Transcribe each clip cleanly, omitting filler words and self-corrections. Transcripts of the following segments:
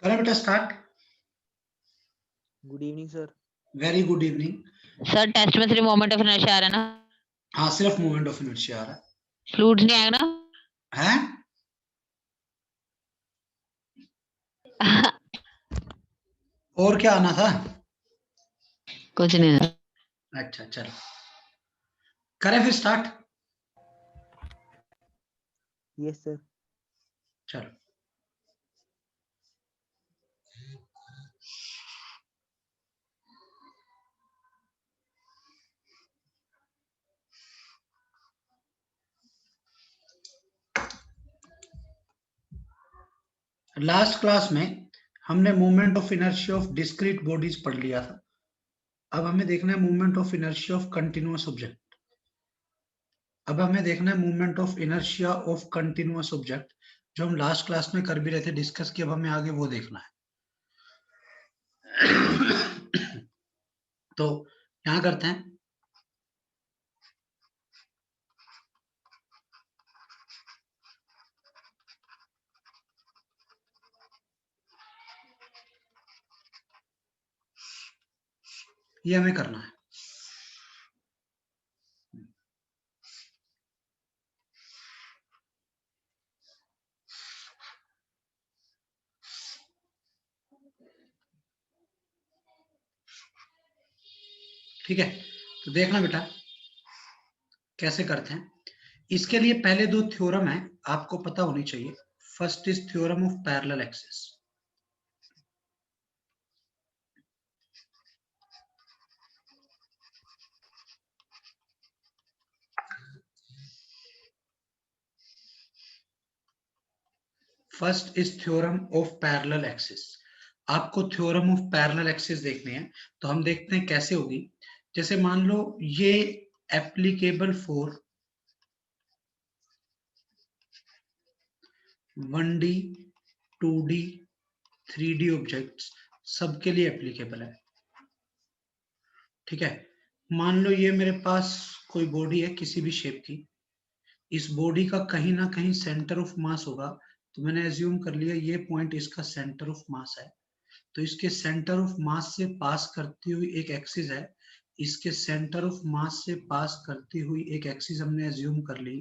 करें बेटा start. Good evening sir. Very good evening sir. Test में सिर्फ मोमेंट ऑफ इनर्शिया आ रहा है ना? हाँ सिर्फ मोमेंट ऑफ इनर्शिया आ रहा है। फ्लूइड्स नहीं आएगा ना? है और क्या आना था? कुछ नहीं। अच्छा चलो करें फिर स्टार्ट। Yes sir. चलो लास्ट क्लास में हमने moment of inertia of discrete bodies पढ़ लिया था। अब हमें देखना है moment of inertia of continuous object. अब हमें देखना है moment of inertia of continuous object, जो हम लास्ट क्लास में कर भी रहे थे डिस्कस की। अब हमें आगे वो देखना है। तो यहां करते हैं, ये हमें करना है। ठीक है, तो देखना बेटा कैसे करते हैं। इसके लिए पहले दो थ्योरम है आपको पता होनी चाहिए। First is theorem of parallel axis. First is theorem of parallel axis. आपको थ्योरम ऑफ पैरेलल एक्सिस देखने हैं, तो हम देखते हैं कैसे होगी। जैसे मान लो ये applicable for 1D 2D 3D objects सबके लिए एप्लीकेबल है। ठीक है, मान लो ये मेरे पास कोई बॉडी है किसी भी शेप की। इस बॉडी का कहीं ना कहीं सेंटर ऑफ मास होगा तो मैंने एज्यूम कर लिया ये पॉइंट इसका सेंटर ऑफ मास है, तो इसके सेंटर ऑफ मास से पास करती हुई एक एक्सिस है, इसके सेंटर ऑफ मास से पास करती हुई एक एक्सिस हमने एज्यूम कर ली,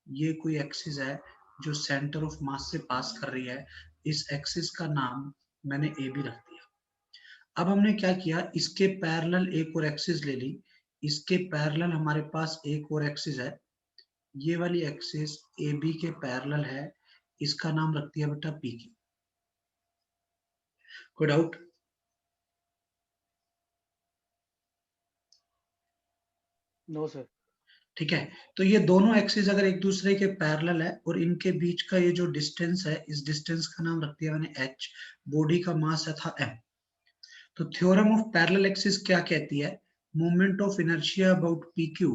ये कोई एक्सिस है जो सेंटर ऑफ मास से पास कर रही है, इस एक्सिस का नाम मैंने ए बी रख दिया। अब हमने क्या किया, इसके पैरेलल एक और एक्सिस ले ली, इसके पैरेलल हमारे पास एक और एक्सिस है, ये वाली एक्सिस ए बी के पैरेलल है, इसका नाम रख दिया बेटा पी क्यू। कोई डाउट? No sir. ठीक है, तो ये दोनों एक्सिस अगर एक दूसरे के पैरेलल है और इनके बीच का ये जो डिस्टेंस है, इस डिस्टेंस का नाम रख दिया मैंने h, बॉडी का मास है था m। तो थ्योरम ऑफ पैरेलल एक्सिस क्या कहती है, moment of inertia about pq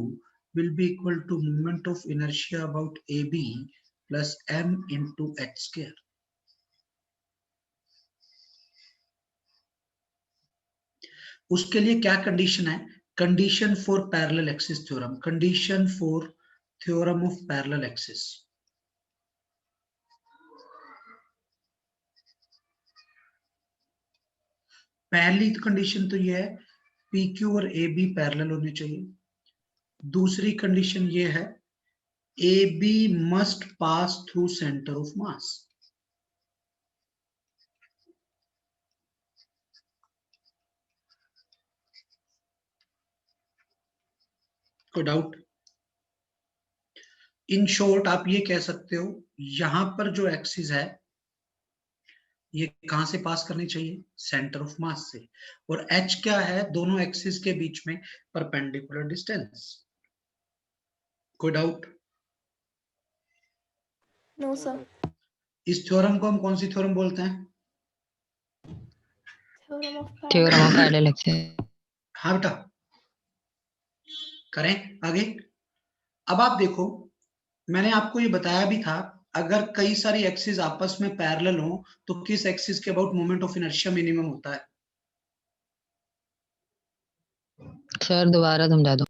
will be equal to moment of inertia about ab plus m into h square। उसके लिए क्या कंडीशन है, condition for parallel axis theorem, condition for theorem of parallel axis. पहली condition तो ये है P Q और A B parallel होने चाहिए। दूसरी कंडीशन ये है A B must pass through centre of mass. कोई डाउट? इन शॉर्ट आप ये कह सकते हो यहां पर जो एक्सिस है ये कहां से पास करनी चाहिए, सेंटर ऑफ मास से, और h क्या है, दोनों एक्सिस के बीच में परपेंडिकुलर डिस्टेंस। कोई डाउट? No sir. इस थ्योरम को हम कौन सी थ्योरम बोलते हैं? Theorem of parallel axis. हाँ बेटा, करें आगे। अब आप देखो, मैंने आपको ये बताया भी था अगर कई सारी एक्सिस आपस में पैरेलल हो तो किस एक्सिस के about moment of inertia minimum होता है? सर दोबारा समझा दो।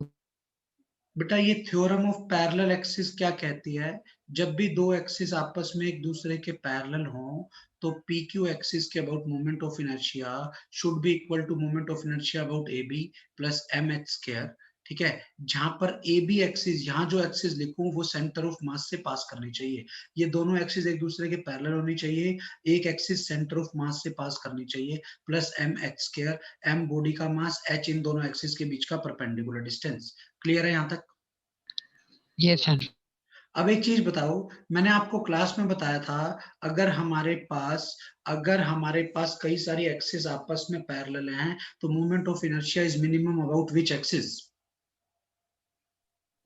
बेटा ये थ्योरम ऑफ पैरेलल एक्सिस क्या कहती है, जब भी दो एक्सिस आपस में एक दूसरे के पैरेलल हो तो पी क्यू एक्सिस के about moment of inertia should be equal to moment of inertia about A B plus M H square. ठीक है, जहां पर ए बी एक्सिस, यहाँ जो एक्सिस लिखूं वो सेंटर ऑफ मास से पास करनी चाहिए, ये दोनों एक्सिस एक दूसरे के पैरेलल होनी चाहिए, एक एक्सिस सेंटर ऑफ मास से पास करनी चाहिए, plus M H square, M body का मास, एच इन दोनों एक्सिस के बीच का परपेंडिकुलर डिस्टेंस। क्लियर है यहाँ तक? Yes sir. अब एक चीज बताओ, मैंने आपको क्लास में बताया था अगर हमारे पास कई सारी एक्सिस आपस में पैरेलल हैं तो moment of inertia is minimum about which axis?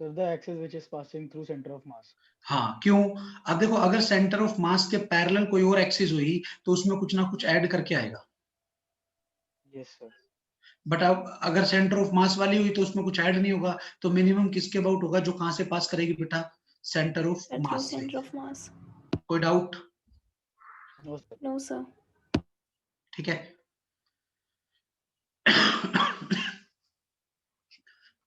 Sir, the axis which is passing through center of mass. हाँ, क्यों? अब देखो अगर सेंटर ऑफ मास के पैरेलल कोई और एक्सिस हुई तो उसमें कुछ ना कुछ ऐड करके आएगा। Yes sir. बट अब अगर सेंटर ऑफ मास वाली हुई तो उसमें कुछ ऐड नहीं होगा, तो मिनिमम किसके अबाउट होगा, जो कहां से पास करेगी बेटा, सेंटर ऑफ मास से। Centre of mass. कोई doubt? No sir. No sir. ठीक है।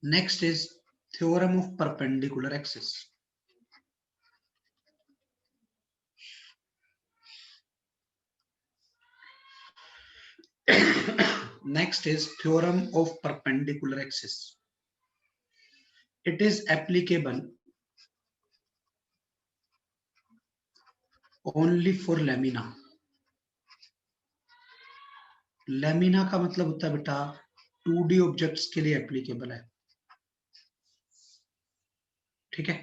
Next is theorem of perpendicular axis. Next is theorem of perpendicular axis. It is applicable only for lamina. Lamina का मतलब होता है बेटा 2D ऑब्जेक्ट्स के लिए एप्लीकेबल है। ठीक है,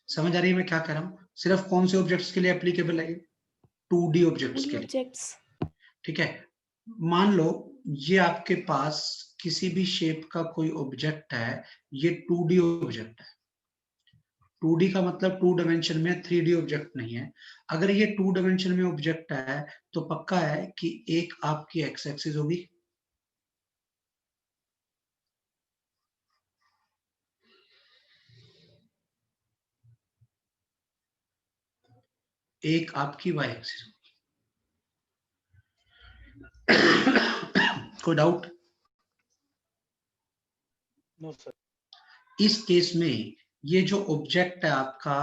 समझ आ रही है मैं क्या कह रहा हूं? सिर्फ कौन से ऑब्जेक्ट्स के लिए एप्लीकेबल है? 2D ऑब्जेक्ट्स के लिए। ठीक है, मान लो ये आपके पास किसी भी शेप का कोई ऑब्जेक्ट है, ये 2D ऑब्जेक्ट है। 2D का मतलब 2 डायमेंशन में, 3D ऑब्जेक्ट नहीं है। अगर ये 2 डायमेंशन में ऑब्जेक्ट है तो पक्का है कि एक आपकी एक्स एक्सिस होगी, एक आपकी वाई एक्सिस होगी। कोई डाउट? No sir. इस केस में ये जो ऑब्जेक्ट है आपका,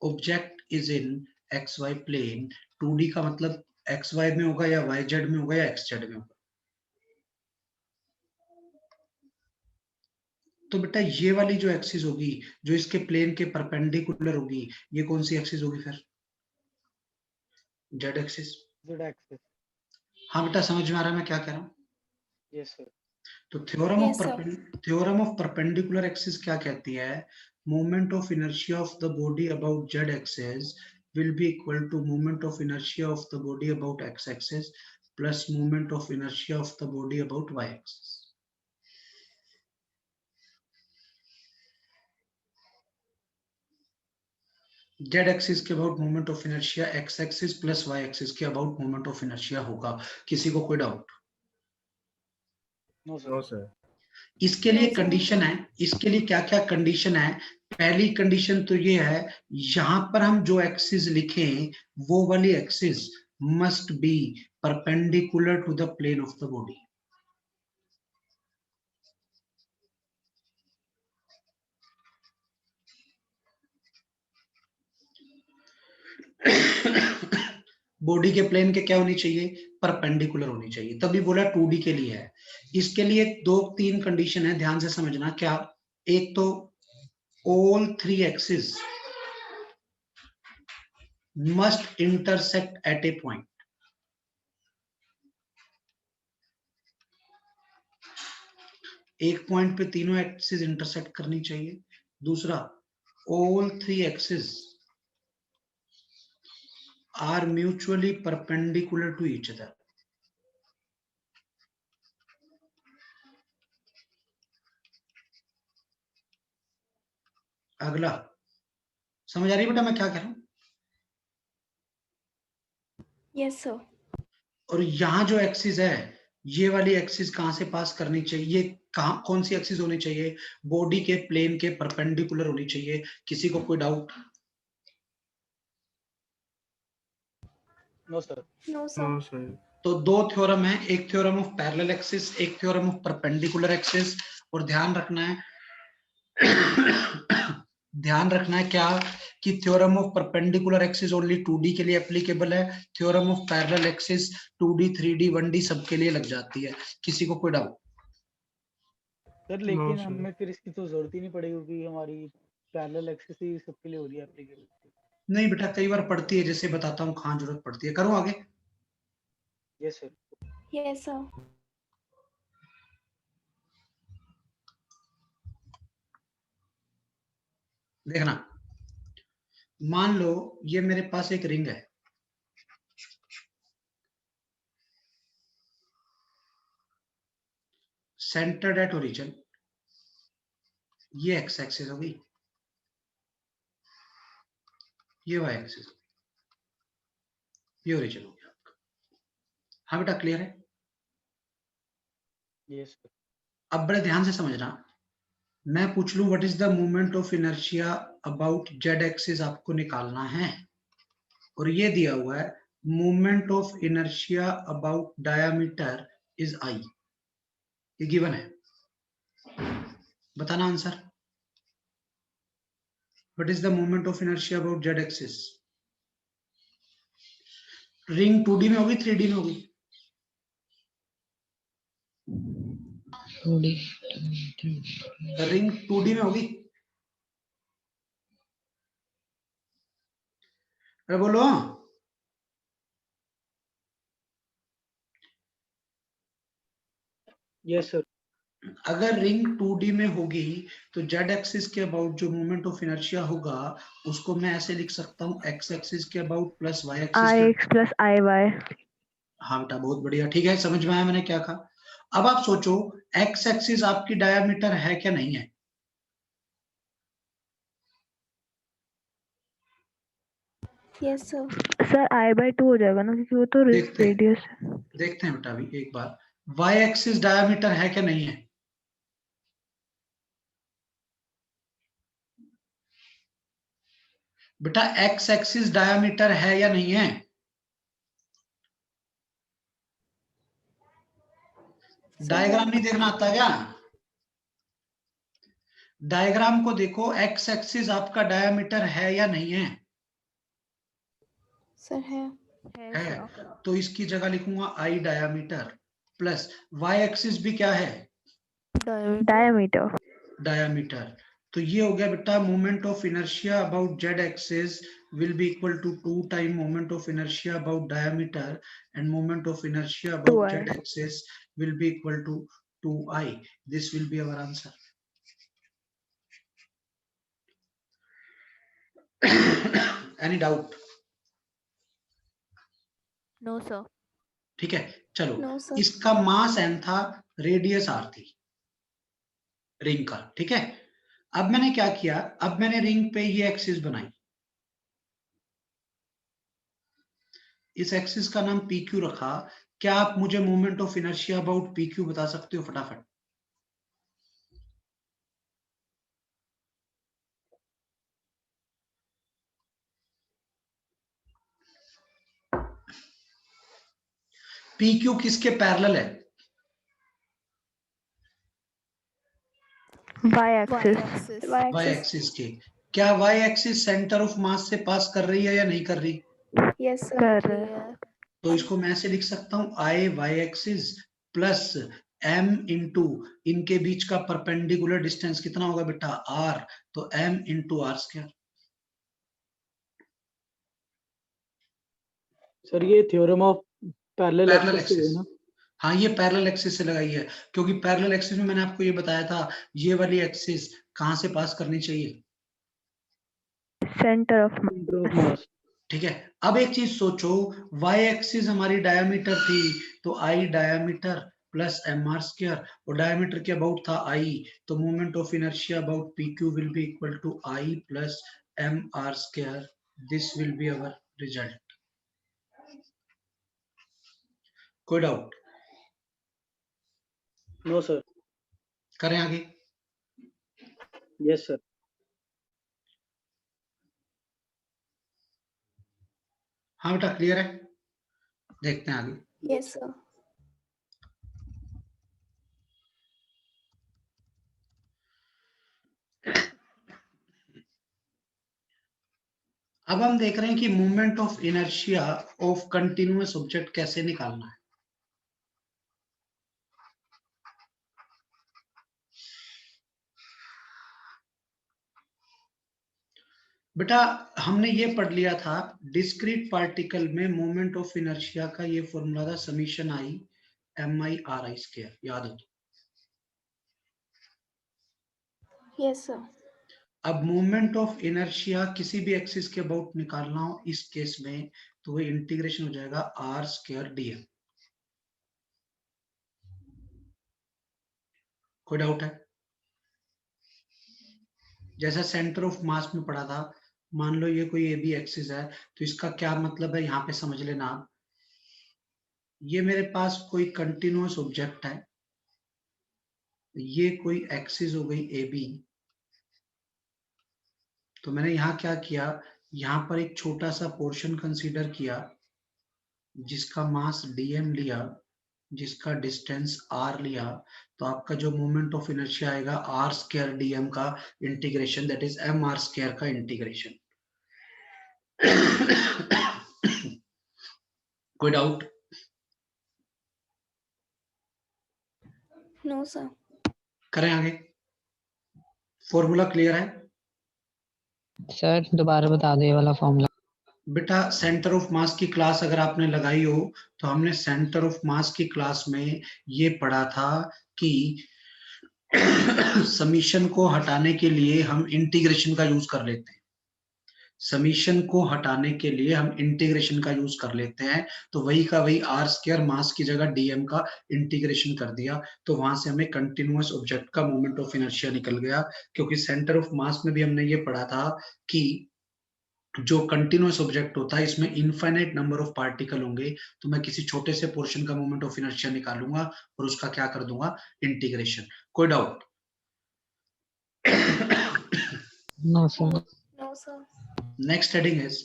object is in X Y plane 2D का मतलब एक्स वाई में होगा या वाई जेड में होगा या एक्स जेड में होगा। तो बेटा ये वाली जो एक्सिस होगी जो इसके प्लेन के परपेंडिकुलर होगी, ये कौन सी एक्सिस होगी फिर? Z axis. Z axis. हाँ बेटा समझ में आ रहा है मैं क्या कह रहा हूँ? Yes, sir. तो theorem Yes, sir. Of perpendicular axis क्या कहती है? Moment of inertia of the body about Z axis will be equal to moment of inertia of the body about x axis plus moment of inertia of the body about y axis. Z axis के about moment of inertia x axis plus y axis के about moment of inertia होगा। किसी को कोई doubt? No, sir. No, sir. इसके लिए No, sir. Condition है, इसके लिए क्या क्या कंडीशन है? पहली कंडीशन तो ये है, यहां पर हम जो एक्सिस लिखें वो वाली axis must be perpendicular to the plane of the body. Body के प्लेन के क्या होनी चाहिए? परपेंडिकुलर होनी चाहिए, तभी बोला 2D के लिए है। इसके लिए 2-3 कंडीशन है, ध्यान से समझना। क्या? एक तो all 3 axes must intersect at a point. एक पॉइंट पे तीनों एक्सिस इंटरसेक्ट करनी चाहिए। दूसरा, all 3 axes are mutually perpendicular to each other. अगला, समझ आ रही है बेटा मैं क्या कह रहा हूं? Yes, sir. और यहां जो एक्सिस है, ये वाली एक्सिस कहां से पास करनी चाहिए? ये कहां, कौन सी एक्सिस होनी चाहिए? बॉडी के प्लेन के परपेंडिकुलर होनी चाहिए। किसी को कोई doubt? No, sir. No, sir. No, sir. तो दो थ्योरम है, एक थ्योरम ऑफ पैरेलल एक्सिस, एक थ्योरम ऑफ परपेंडिकुलर एक्सिस। और ध्यान रखना है ध्यान रखना है क्या कि theorem of perpendicular axis only 2D के लिए एप्लीकेबल है। Theorem of parallel axis 2D 3D 1D सबके लिए लग जाती है। किसी को कोई डाउट? सर लेकिन sir. हमें फिर इसकी तो जरूरत ही नहीं पड़ेगी क्योंकि हमारी पैरेलल एक्सिस ही सबके लिए हो रही है एप्लीकेबल। नहीं बेटा, कई बार पड़ती है, जैसे बताता हूँ कहाँ जरूरत पड़ती है। करूँ आगे? Yes sir. Yes, sir. देखना, मान लो ये मेरे पास एक रिंग है, सेंटर्ड एट ओरिजिन। ये एक्स एक्सिस होगी, ये वाई एक्सिस, ये ओरिजिन हो गया आपका। हाँ बेटा क्लियर है? Yes sir. अब बड़े ध्यान से समझना, मैं पूछ लूं what is the moment of inertia about Z axis, आपको निकालना है। और ये दिया हुआ है moment of inertia about diameter is I, ये गिवन है। बताना answer. What is the moment of inertia about Z axis? Ring 2D में होगी 3D में होगी? 2D रिंग 2D में होगी? अरे बोलो। Yes sir. अगर रिंग 2D में होगी तो जेड एक्सिस के अबाउट जो मोमेंट ऑफ इनर्शिया होगा उसको मैं ऐसे लिख सकता हूँ, एक्स एक्सिस के अबाउट प्लस वाई एक्सिस के। Ix plus Iy. हाँ बेटा बहुत बढ़िया, ठीक है, समझ में आया मैंने क्या कहा। अब आप सोचो, एक्स एक्सिस आपकी डायमीटर है क्या नहीं है? Yes, sir. Sir, I/2 हो जाएगा ना क्योंकि वो तो देखते हैं। रेडियस है। देखते हैं बेटा अभी एक बार, वाई एक्सिस डायमीटर है क्या नहीं है? बेटा एक्स एक्सिस डायमीटर है या नहीं है? डायग्राम नहीं देखना आता क्या? डायग्राम को देखो, एक्स एक्सिस आपका डायमीटर है या नहीं है? सर है है, तो इसकी जगह लिखूंगा आई डायामीटर प्लस वाई एक्सिस भी क्या है, डायमीटर डायामीटर। तो ये हो गया बेटा moment of inertia about Z axis will be equal to 2 time moment of inertia about diameter, and moment of inertia about 2i. z axis will be equal to 2i. This will be our answer. Any doubt? No sir ठीक है, चलो। No sir इसका mass n था, radius r थी ring का, ठीक है। अब मैंने क्या किया, अब मैंने रिंग पे ये एक्सिस बनाई, इस एक्सिस का नाम PQ रखा। क्या आप मुझे moment of inertia about PQ बता सकते हो फटाफट? PQ किसके पैरेलल है? वाई एक्सिस वाई एक्सिस के। क्या Y axis centre of mass से पास कर रही है या नहीं कर रही? यस सर कर रहे हैं तो इसको मैं ऐसे लिख सकता हूं, I y axis plus m into इनके बीच का परपेंडिकुलर डिस्टेंस कितना होगा बेटा, r, तो m इंटू आर स्क्वायर। सर ये theorem of parallel parallel axis है एक्सिस, ना? हाँ ये पैरेलल एक्सिस से लगाई है, क्योंकि पैरेलल एक्सिस में मैंने आपको ये बताया था, ये वाली एक्सिस कहां से पास करनी चाहिए, सेंटर ऑफ मास। ठीक है। अब एक चीज सोचो, वाई एक्सिस हमारी डायमीटर थी, तो I diameter plus M R square, और डायमीटर के अबाउट था आई, तो moment of inertia about P Q will be equal to I plus M R square. This will be our result. कोई doubt? No sir. करें आगे? Yes sir. हाँ बेटा clear है, देखते हैं आगे। यस सर अब हम देख रहे हैं कि moment of inertia of continuous object कैसे निकालना है। बेटा हमने ये पढ़ लिया था, डिस्क्रीट पार्टिकल में मोमेंट ऑफ इनर्शिया का ये फॉर्मूला था, summation I am I R I square, याद हो? यस सर अब मोमेंट ऑफ इनर्शिया किसी भी एक्सिस के अबाउट निकालना हो इस केस में, तो वो इंटीग्रेशन हो जाएगा आर स्क्वायर डीएम। कोई डाउट है? जैसा सेंटर ऑफ मास में पढ़ा था, मान लो ये कोई ए बी एक्सिस है, तो इसका क्या मतलब है यहाँ पे समझ लेना आप। ये मेरे पास कोई कंटिन्यूअस ऑब्जेक्ट है, ये कोई एक्सिस हो गई ए बी, तो मैंने यहाँ क्या किया, यहाँ पर एक छोटा सा पोर्शन कंसीडर किया जिसका मास dm लिया, जिसका डिस्टेंस r लिया, तो आपका जो मोमेंट ऑफ इनर्शिया आएगा r स्क्वायर dm का integration, that is m r square का इंटीग्रेशन। कोई डाउट? नो सर करें आगे? फॉर्मूला क्लियर है? सर दोबारा बता दो ये वाला फॉर्मूला। बेटा सेंटर ऑफ मास की क्लास अगर आपने लगाई हो, तो हमने सेंटर ऑफ मास की क्लास में ये पढ़ा था कि समीशन को हटाने के लिए हम इंटीग्रेशन का यूज कर लेते हैं, समीशन को हटाने के लिए हम इंटीग्रेशन का यूज कर लेते हैं, तो वही का वही आर स्क्वायर मास की जगह डीएम का इंटीग्रेशन कर दिया, तो वहां से हमें कंटिन्यूअस ऑब्जेक्ट का मोमेंट ऑफ इनर्शिया निकल गया। क्योंकि सेंटर ऑफ मास में भी हमने ये पढ़ा था कि जो कंटिन्यूअस ऑब्जेक्ट होता है इसमें इनफाइनाइट नंबर ऑफ पार्टिकल होंगे, तो मैं किसी छोटे से पोर्शन का मोमेंट ऑफ इनर्शिया निकालूंगा और उसका क्या कर दूंगा, इंटीग्रेशन। कोई doubt? No sir. No sir next heading is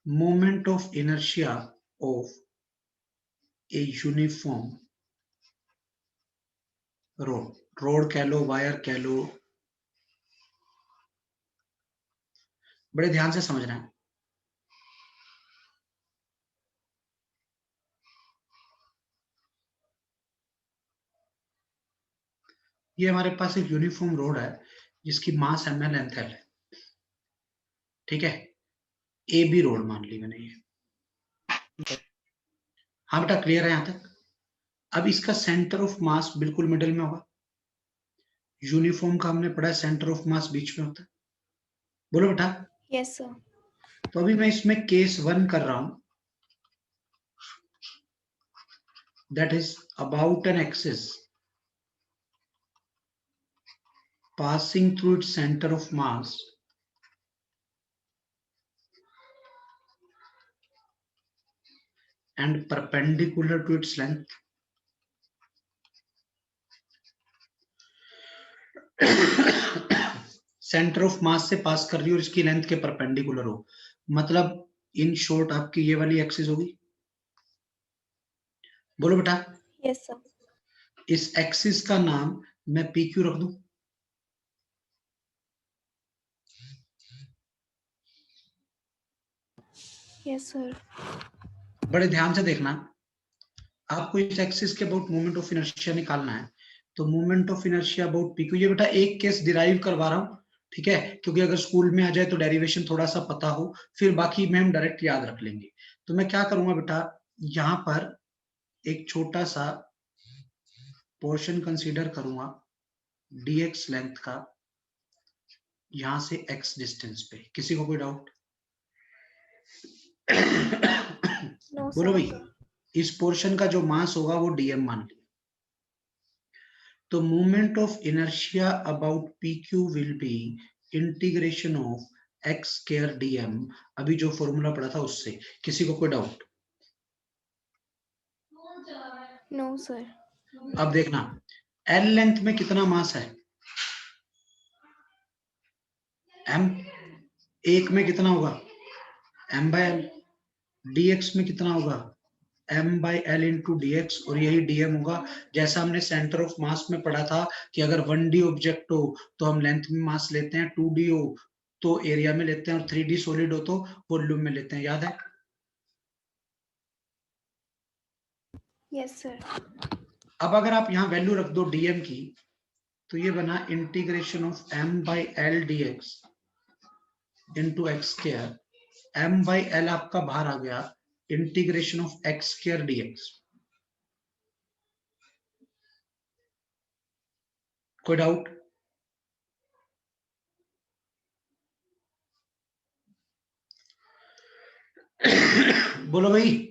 moment of inertia of a uniform rod. Rod कह लो, वायर कह लो, बड़े ध्यान से समझना है। ये हमारे पास एक यूनिफॉर्म रोड है जिसकी मास ml लेंथ l है, ठीक है, ए बी रोड मान ली मैंने ये। हाँ बेटा क्लियर है यहां तक? अब इसका सेंटर ऑफ मास बिल्कुल मिडिल में होगा। यूनिफॉर्म का हमने पढ़ा है सेंटर ऑफ मास बीच में होता है। बोलो बेटा। Yes sir. तो अभी मैं इसमें केस 1 कर रहा हूं, that is about an axis passing through its center of mass and perpendicular to its length. Centre of mass से पास कर रही हो और इसकी लेंथ के परपेंडिकुलर हो, मतलब इन शॉर्ट आपकी ये वाली एक्सिस होगी। बोलो बेटा। Yes sir. इस एक्सिस का नाम मैं पी क्यू रख दूं? Yes sir. बड़े ध्यान से देखना, आपको इस एक्सिस के अबाउट मोमेंट ऑफ इनर्शिया निकालना है। तो moment of inertia about P Q, ये बेटा एक केस डिराइव करवा रहा हूं, ठीक है, क्योंकि अगर स्कूल में आ जाए तो डेरिवेशन थोड़ा सा पता हो, फिर बाकी में हम डायरेक्ट याद रख लेंगे। तो मैं क्या करूंगा बेटा, यहां पर एक छोटा सा पोर्शन कंसीडर करूंगा dx लेंथ का, यहां से x डिस्टेंस पे। किसी को कोई डाउट? नो बोलो सर। भाई। इस पोर्शन का जो मास होगा वो dm मान लिया। तो moment of inertia about pq will be integration of x square dm, अभी जो फॉर्मूला पढ़ा था उससे। किसी को कोई डाउट? No sir. अब देखना, l लेंथ में कितना मास है? m, एक में कितना होगा? m bye l। dx में कितना होगा? m by L into D x, और यही dm होगा। जैसा हमने सेंटर ऑफ मास में पढ़ा था कि अगर 1D ऑब्जेक्ट हो तो हम लेंथ में मास लेते हैं, 2D हो तो एरिया में लेते हैं, और 3D सॉलिड हो तो वॉल्यूम में लेते हैं। याद है? Yes sir. अब अगर आप यहाँ वैल्यू रख दो dm की, तो ये बना integration of m by L D X into X square. m by L आपका बाहर आ गया, integration of X square D X. कोई डाउट? बोलो भाई।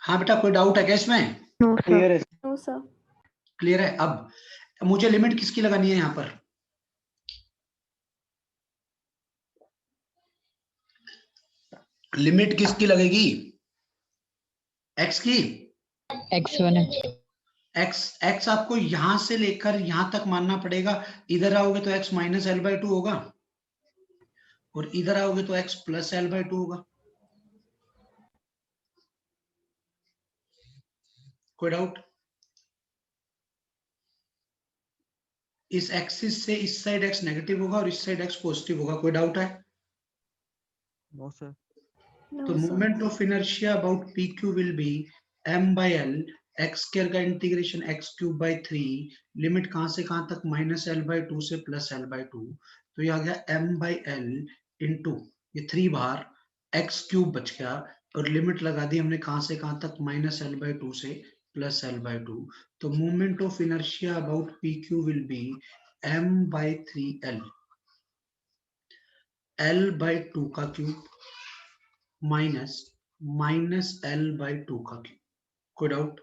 हाँ बेटा, कोई डाउट है क्या इसमें? No clear sir. है। No sir. क्लियर है? अब मुझे लिमिट किसकी लगानी है यहाँ पर? लिमिट किसकी लगेगी? x की। x1 x आपको यहां से लेकर यहां तक मानना पड़ेगा। इधर आओगे तो x minus L by to होगा, और इधर आओगे तो x plus L by to होगा। कोई डाउट? इस एक्सिस से इस साइड x नेगेटिव होगा और इस साइड x पॉजिटिव होगा। कोई डाउट है? No sir. तो no sir. Moment of inertia about P Q will be m by L, X square का integration X cube by 3, limit कहां से कहां तक? माइनस एल बाई टू से प्लस एल बाई टू। तो ये आ गया m बाई एल इंटू ये 3 बाहर, एक्स क्यूब बच गया, और लिमिट लगा दी हमने कहां से कहां तक? माइनस एल बाई टू से प्लस एल बाई टू। तो moment of inertia about P Q will be m by 3l, l by two का cube minus minus L by two का क्यूब। कोई डाउट?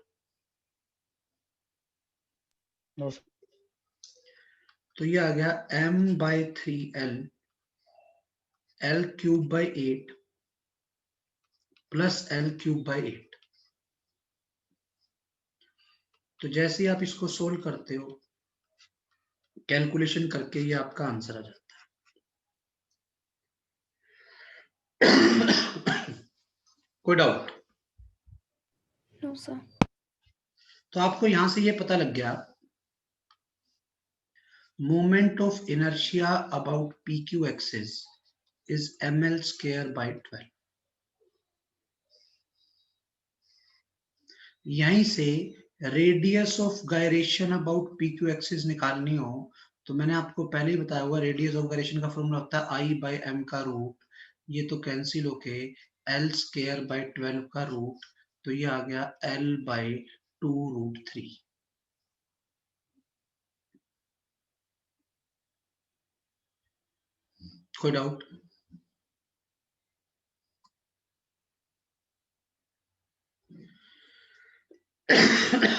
No sir. तो ये आ गया m by 3l, l cube by 8 plus l cube by 8। तो जैसे ही आप इसको सोल्व करते हो, कैलकुलेशन करके, ये आपका आंसर आ जाता है। कोई डाउट? No sir. तो आपको यहां से ये पता लग गया, moment of inertia about P Q axis is ml square by 12। यहीं से radius of gyration about PQ axis निकालनी हो तो मैंने आपको पहले ही बताया हुआ, रेडियस ऑफ गायरेशन का फॉर्मूला होता है I/m का रूट, ये तो कैंसिल होके L²/12 का रूट, तो ये आ गया L/2√3। कोई डाउट?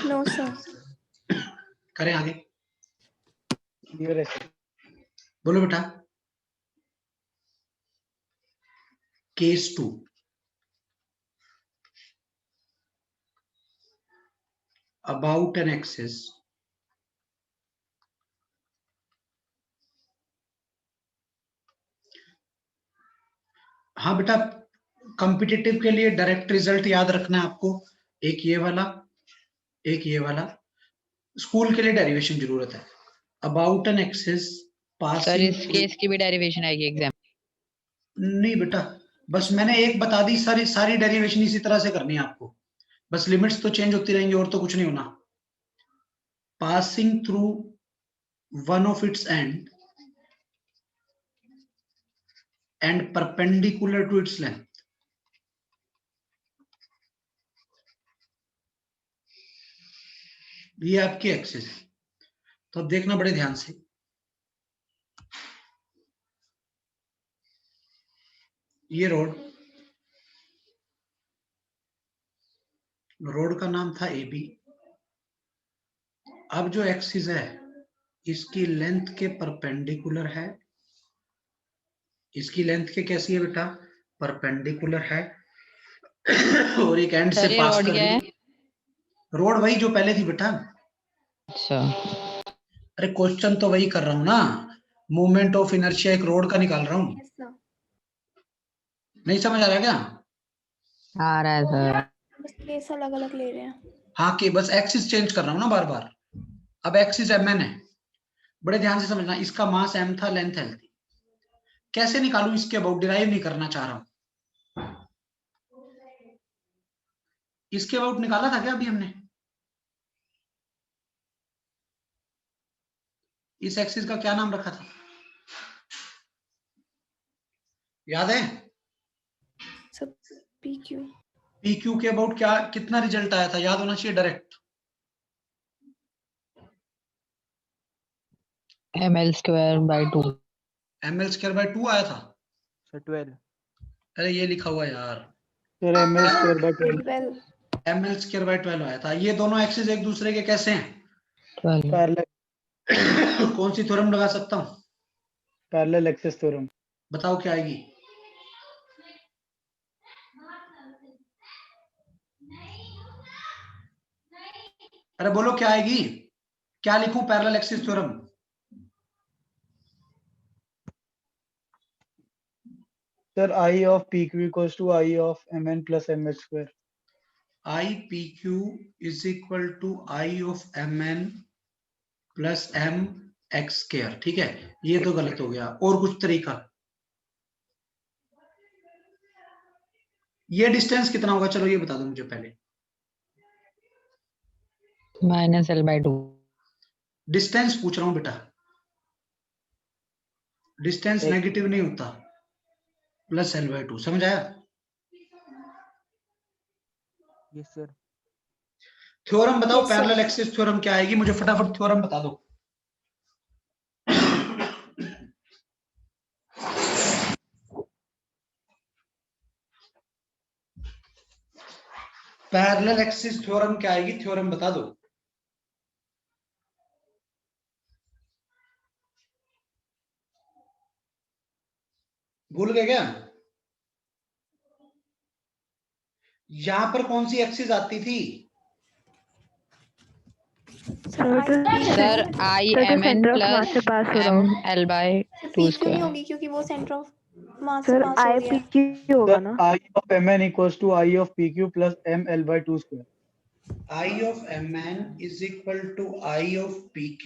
No sir. करें आगे? क्लियर है सर। बोलो बेटा। केस 2, about an axis हाँ बेटा, कॉम्पिटिटिव के लिए डायरेक्ट रिजल्ट याद रखना है आपको, एक ये वाला, एक ये वाला। स्कूल के लिए डेरिवेशन जरूरत है। About an axis sir passing, इस केस की भी डेरिवेशन आएगी एग्जाम? नहीं बेटा, बस मैंने एक बता दी, सारी डेरिवेशन इसी तरह से करनी है आपको, बस लिमिट्स तो चेंज होती रहेंगी और तो कुछ नहीं होना। Passing through one of its end perpendicular to its length. ये आपकी एक्सिस है, तो अब देखना बड़े ध्यान से। ये रोड का नाम था AB। अब जो एक्सिस है इसकी लेंथ के परपेंडिकुलर है, इसकी लेंथ के कैसी है बेटा? परपेंडिकुलर है और एक एंड से सर ये पास रोड कर क्या रही है? है। रोड वही जो पहले थी बेटा। अच्छा, अरे क्वेश्चन तो वही कर रहा हूं ना, मूवमेंट ऑफ इनर्शिया एक रोड का निकाल रहा हूं। Yes sir. नहीं समझ आ रहा क्या? आ रहा है सर। बस केस अलग अलग ले रहे हैं। हाँ, कि बस एक्सिस चेंज कर रहा हूं ना बार बार। अब एक्सिस MN है, बड़े ध्यान से समझना। इसका मास M था, लेंथ L थी। कैसे निकालूं इसके अबाउट? डिराइव नहीं करना चाह रहा हूं। इसके अबाउट निकाला था क्या अभी हमने? इस एक्सिस का क्या नाम रखा था, याद है? सब PQ। PQ के अबाउट क्या, कितना रिजल्ट आया था? याद होना चाहिए डायरेक्ट। ml²/2। ml²/2 आया था। सर 12। अरे ये लिखा हुआ यार, सर ml²/12। 12। ml²/12 आया था। ये दोनों एक्सिस एक दूसरे के कैसे हैं? 12। पैरेलल। कौन सी थ्योरम लगा सकता हूं? Parallel axis theorem. बताओ क्या आएगी? अरे बोलो क्या आएगी? क्या लिखूं parallel axis theorem? Sir I of PQ equals to I of MN plus MH²। IPQ is equal to I of MN plus MX²। ठीक है, ये तो गलत हो गया। और कुछ तरीका? ये डिस्टेंस कितना होगा, चलो ये बता दो मुझे पहले। -L/2। डिस्टेंस पूछ रहा हूं बेटा, डिस्टेंस नेगेटिव नहीं होता। प्लस L/2, समझ आया? Yes sir. थ्योरम बताओ, Yes, sir. Parallel axis theorem क्या आएगी? मुझे फटाफट थ्योरम बता दो। पैरेलल एक्सिस थ्योरम क्या आएगी? थ्योरम बता दो। भूल गए क्या? यहां पर कौन सी एक्सिस आती थी? Sir IMN plus ML/2²। नहीं होगी क्योंकि वो सेंटर ऑफ मास से सर पास हो आई रही पी है। क्यू होगा ना? I of MN equals to I of PQ plus ML/2²। I of MN is equal to I of PQ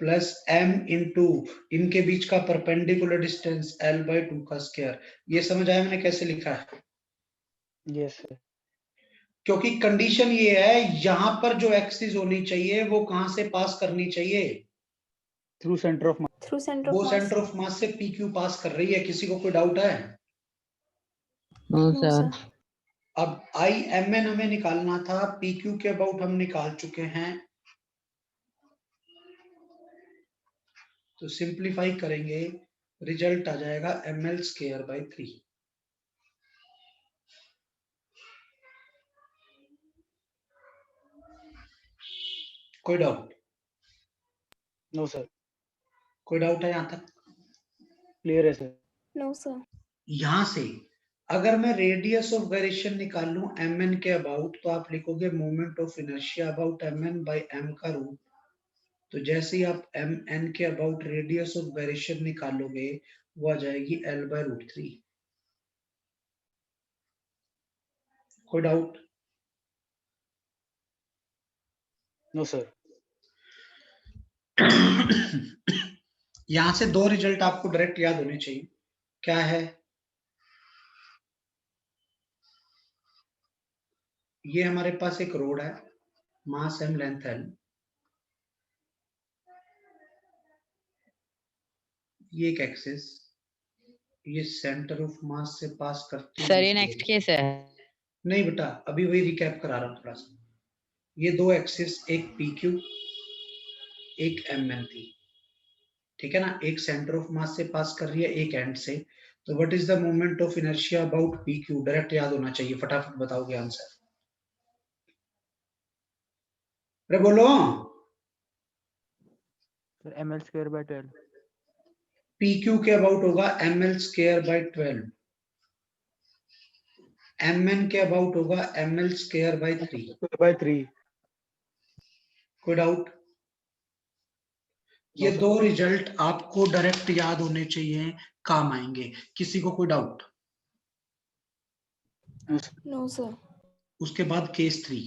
plus M into इनके बीच का परपेंडिकुलर डिस्टेंस L/2 का स्क्वायर। ये समझ आया मैंने कैसे लिखा है? Yes sir. क्योंकि कंडीशन ये है, यहां पर जो एक्सिस होनी चाहिए वो कहां से पास करनी चाहिए? Through centre of mass. Through centre वो of mass. Centre of mass से पी क्यू पास कर रही है। किसी को कोई डाउट है? No no sir. सर। अब आई एम एन हमें निकालना था, पी क्यू के अबाउट हम निकाल चुके हैं, तो सिंप्लीफाई करेंगे, रिजल्ट आ जाएगा एम एल स्क्वायर बाई 3। कोई डाउट? नो सर, कोई डाउट है यहां तक? क्लियर है सर। No sir. यहां से अगर मैं रेडियस ऑफ वेरिएशन निकाल लूं एम एन के अबाउट, तो आप लिखोगे moment of inertia about M N by M का रूट। तो जैसे ही आप एम एन के अबाउट रेडियस ऑफ वेरिएशन निकालोगे, वो आ जाएगी एल बाय रूट 3। कोई डाउट? No sir. यहां से दो रिजल्ट आपको डायरेक्ट याद होने चाहिए। क्या है? ये हमारे पास एक रोड है, मास एम लेंथ एल, ये एक एक्सिस, ये सेंटर ऑफ मास से पास करती है सर ये दूसरी नेक्स्ट road। केस है। नहीं बेटा, अभी वही रिकैप करा रहा हूं थोड़ा सा। ये दो एक्सिस, एक पी क्यू, एक एम एन थी, ठीक है ना? एक सेंटर ऑफ मास से पास कर रही है, एक एंड से। तो what is the moment of inertia about P Q? Direct याद होना चाहिए, फटाफट बताओगे आंसर। अरे बोलो। Sir M L square by 12। P Q के अबाउट होगा M L square by 12, M N के अबाउट होगा M L square by 3। By 3। कोई डाउट? ये दो रिजल्ट आपको डायरेक्ट याद होने चाहिए, काम आएंगे। किसी को कोई डाउट? No sir. उसके बाद केस 3।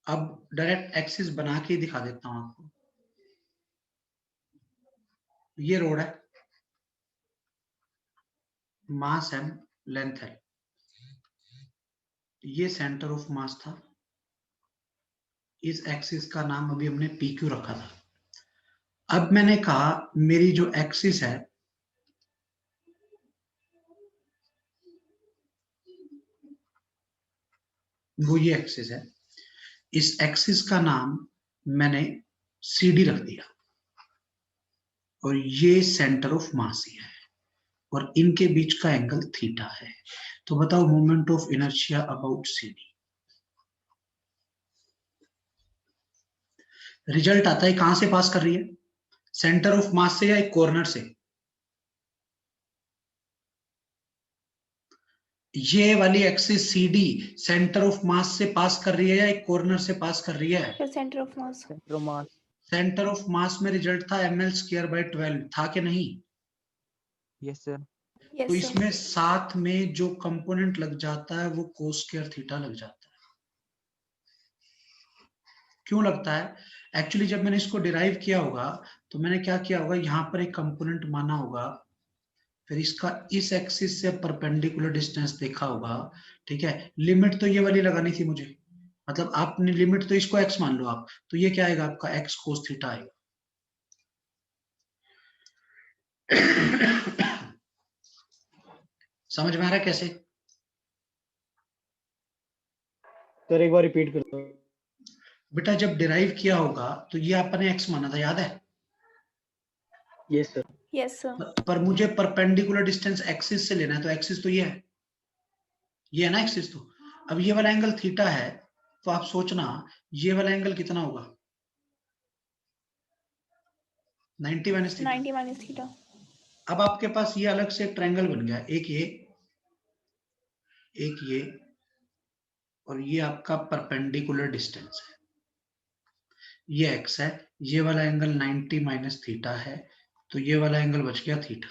अब डायरेक्ट एक्सिस बना के ही दिखा देता हूं आपको। ये रोड है, मास एम, लेंथ है, ये सेंटर ऑफ मास था। इस एक्सिस का नाम अभी हमने पी क्यू रखा था। अब मैंने कहा मेरी जो एक्सिस है, वो ये एक्सिस है। इस एक्सिस का नाम मैंने सी डी रख दिया, और ये सेंटर ऑफ मास है, और इनके बीच का एंगल थीटा है। तो बताओ moment of inertia about C D. Result आता है कहां से पास कर रही है? सेंटर ऑफ मास से या एक कॉर्नर से? ये वाली axis C D centre of mass से पास कर रही है या एक कॉर्नर से पास कर रही है? Sir centre of mass. Centre of mass. Centre of मास में रिजल्ट था एम एल स्क्वायर बाई 12, था कि नहीं? Yes sir. तो यस सर। इसमें साथ में जो कंपोनेंट लग जाता है वो कोस स्क्वायर थीटा लग जाता है। क्यों लगता है? एक्चुअली जब मैंने इसको डिराइव किया होगा, तो मैंने क्या किया होगा, यहाँ पर एक कंपोनेंट माना होगा, फिर इसका इस एक्सिस से परपेंडिकुलर डिस्टेंस देखा होगा, ठीक है? लिमिट तो ये वाली लगानी थी मुझे, मतलब आपने लिमिट तो इसको x मान लो आप, तो ये क्या आएगा आपका x कोस थीटा आएगा। समझ में आ रहा है कैसे? सर एक बार रिपीट कर दो। बेटा जब डिराइव किया होगा तो ये आपने x माना था, याद है? Yes sir. Yes sir. पर मुझे परपेंडिकुलर डिस्टेंस एक्सिस से लेना है, तो एक्सिस तो ये है, ये है ना एक्सिस। तो अब ये वाला एंगल थीटा है, तो आप सोचना ये वाला एंगल कितना होगा? 90 माइनस थीटा। 90 minus theta. अब आपके पास ये अलग से ट्रायंगल बन गया, एक ये, और ये आपका परपेंडिकुलर डिस्टेंस है, ये x है, ये वाला एंगल 90 माइनस थीटा है, तो ये वाला एंगल बच गया theta.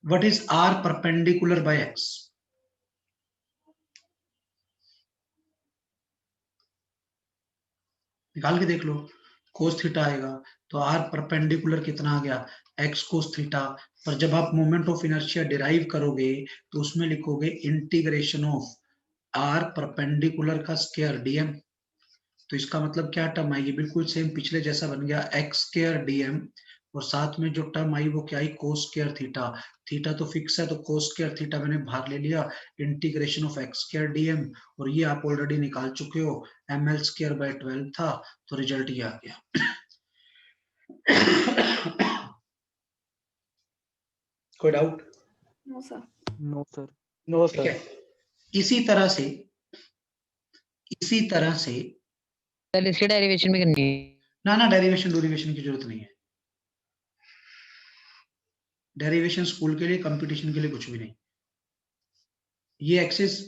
What is r perpendicular by x? निकाल के देख लो, कोस थीटा आएगा, तो आर परपेंडिकुलर कितना आ गया, एक्स कोस थीटा। पर जब आप मोमेंट ऑफ इनर्शिया डिराइव करोगे तो उसमें लिखोगे इंटीग्रेशन ऑफ आर परपेंडिकुलर का स्क्वायर डीएम। तो इसका मतलब क्या टर्म आएगी, बिल्कुल सेम पिछले जैसा बन गया, एक्स स्क्वायर डीएम, और साथ में जो टर्म आई वो क्या आई, कोस स्क्वायर थीटा। थीटा तो फिक्स है तो कोस स्क्वायर थीटा मैंने बाहर ले लिया, integration of X square DM, और ये आप ऑलरेडी निकाल चुके हो, ml स्क्वायर बाय 12 था, तो रिजल्ट ये आ गया। कोई doubt? No sir. No sir. No ठीक है, सर। इसी तरह से सर इसकी डेरिवेशन भी करनी है। ना डेरिवेशन डेरिवेशन की जरूरत नहीं है, डेरिवेशन स्कूल के लिए, कंपटीशन के लिए कुछ भी नहीं। ये एक्सिस,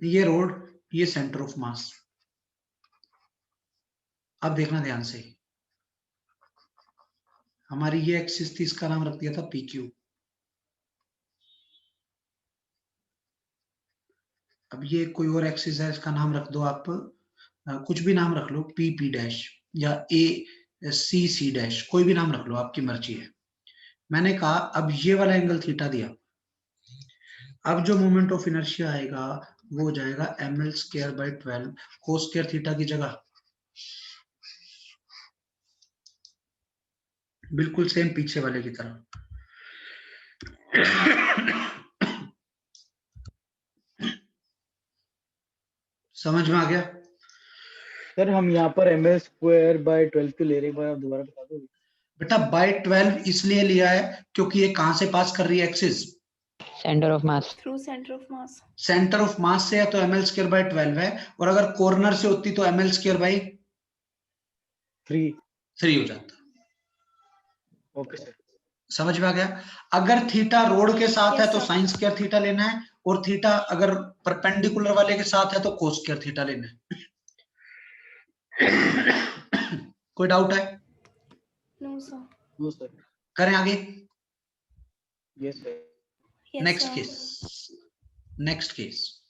ये रोड, ये सेंटर ऑफ मास। अब देखना ध्यान से, हमारी ये एक्सिस थी, इसका नाम रख दिया था पी क्यू। अब ये कोई और एक्सिस है, इसका नाम रख दो आप, कुछ भी नाम रख लो, पी पी डैश या ए सी सी डैश, कोई भी नाम रख लो, आपकी मर्जी है। मैंने कहा अब ये वाला एंगल थीटा दिया, अब जो मोमेंट ऑफ इनर्शिया आएगा वो हो जाएगा ml square by 12 cos square theta की जगह, बिल्कुल सेम पीछे वाले की तरह। समझ में आ गया? सर हम यहाँ पर ml स्क्वायर बाय 12 क्यों ले रहे हैं, आप दोबारा बता दो। बेटा बाय 12 इसलिए लिया है क्योंकि ये कहां से पास कर रही है axis, centre of mass. Through centre of mass. Centre of mass से है तो ml स्क्वायर बाय 12 है, और अगर कॉर्नर से होती तो ml स्क्वायर बाय 3 हो जाता। Okay sir. समझ में आ गया? अगर थीटा रोड के साथ है Yes, तो sir. साइन स्क्वायर थीटा लेना है, और थीटा अगर परपेंडिकुलर वाले के साथ है तो कोस स्क्वायर थीटा लेना है। कोई डाउट है? No sir. No sir. करें आगे? Yes sir. नेक्स्ट केस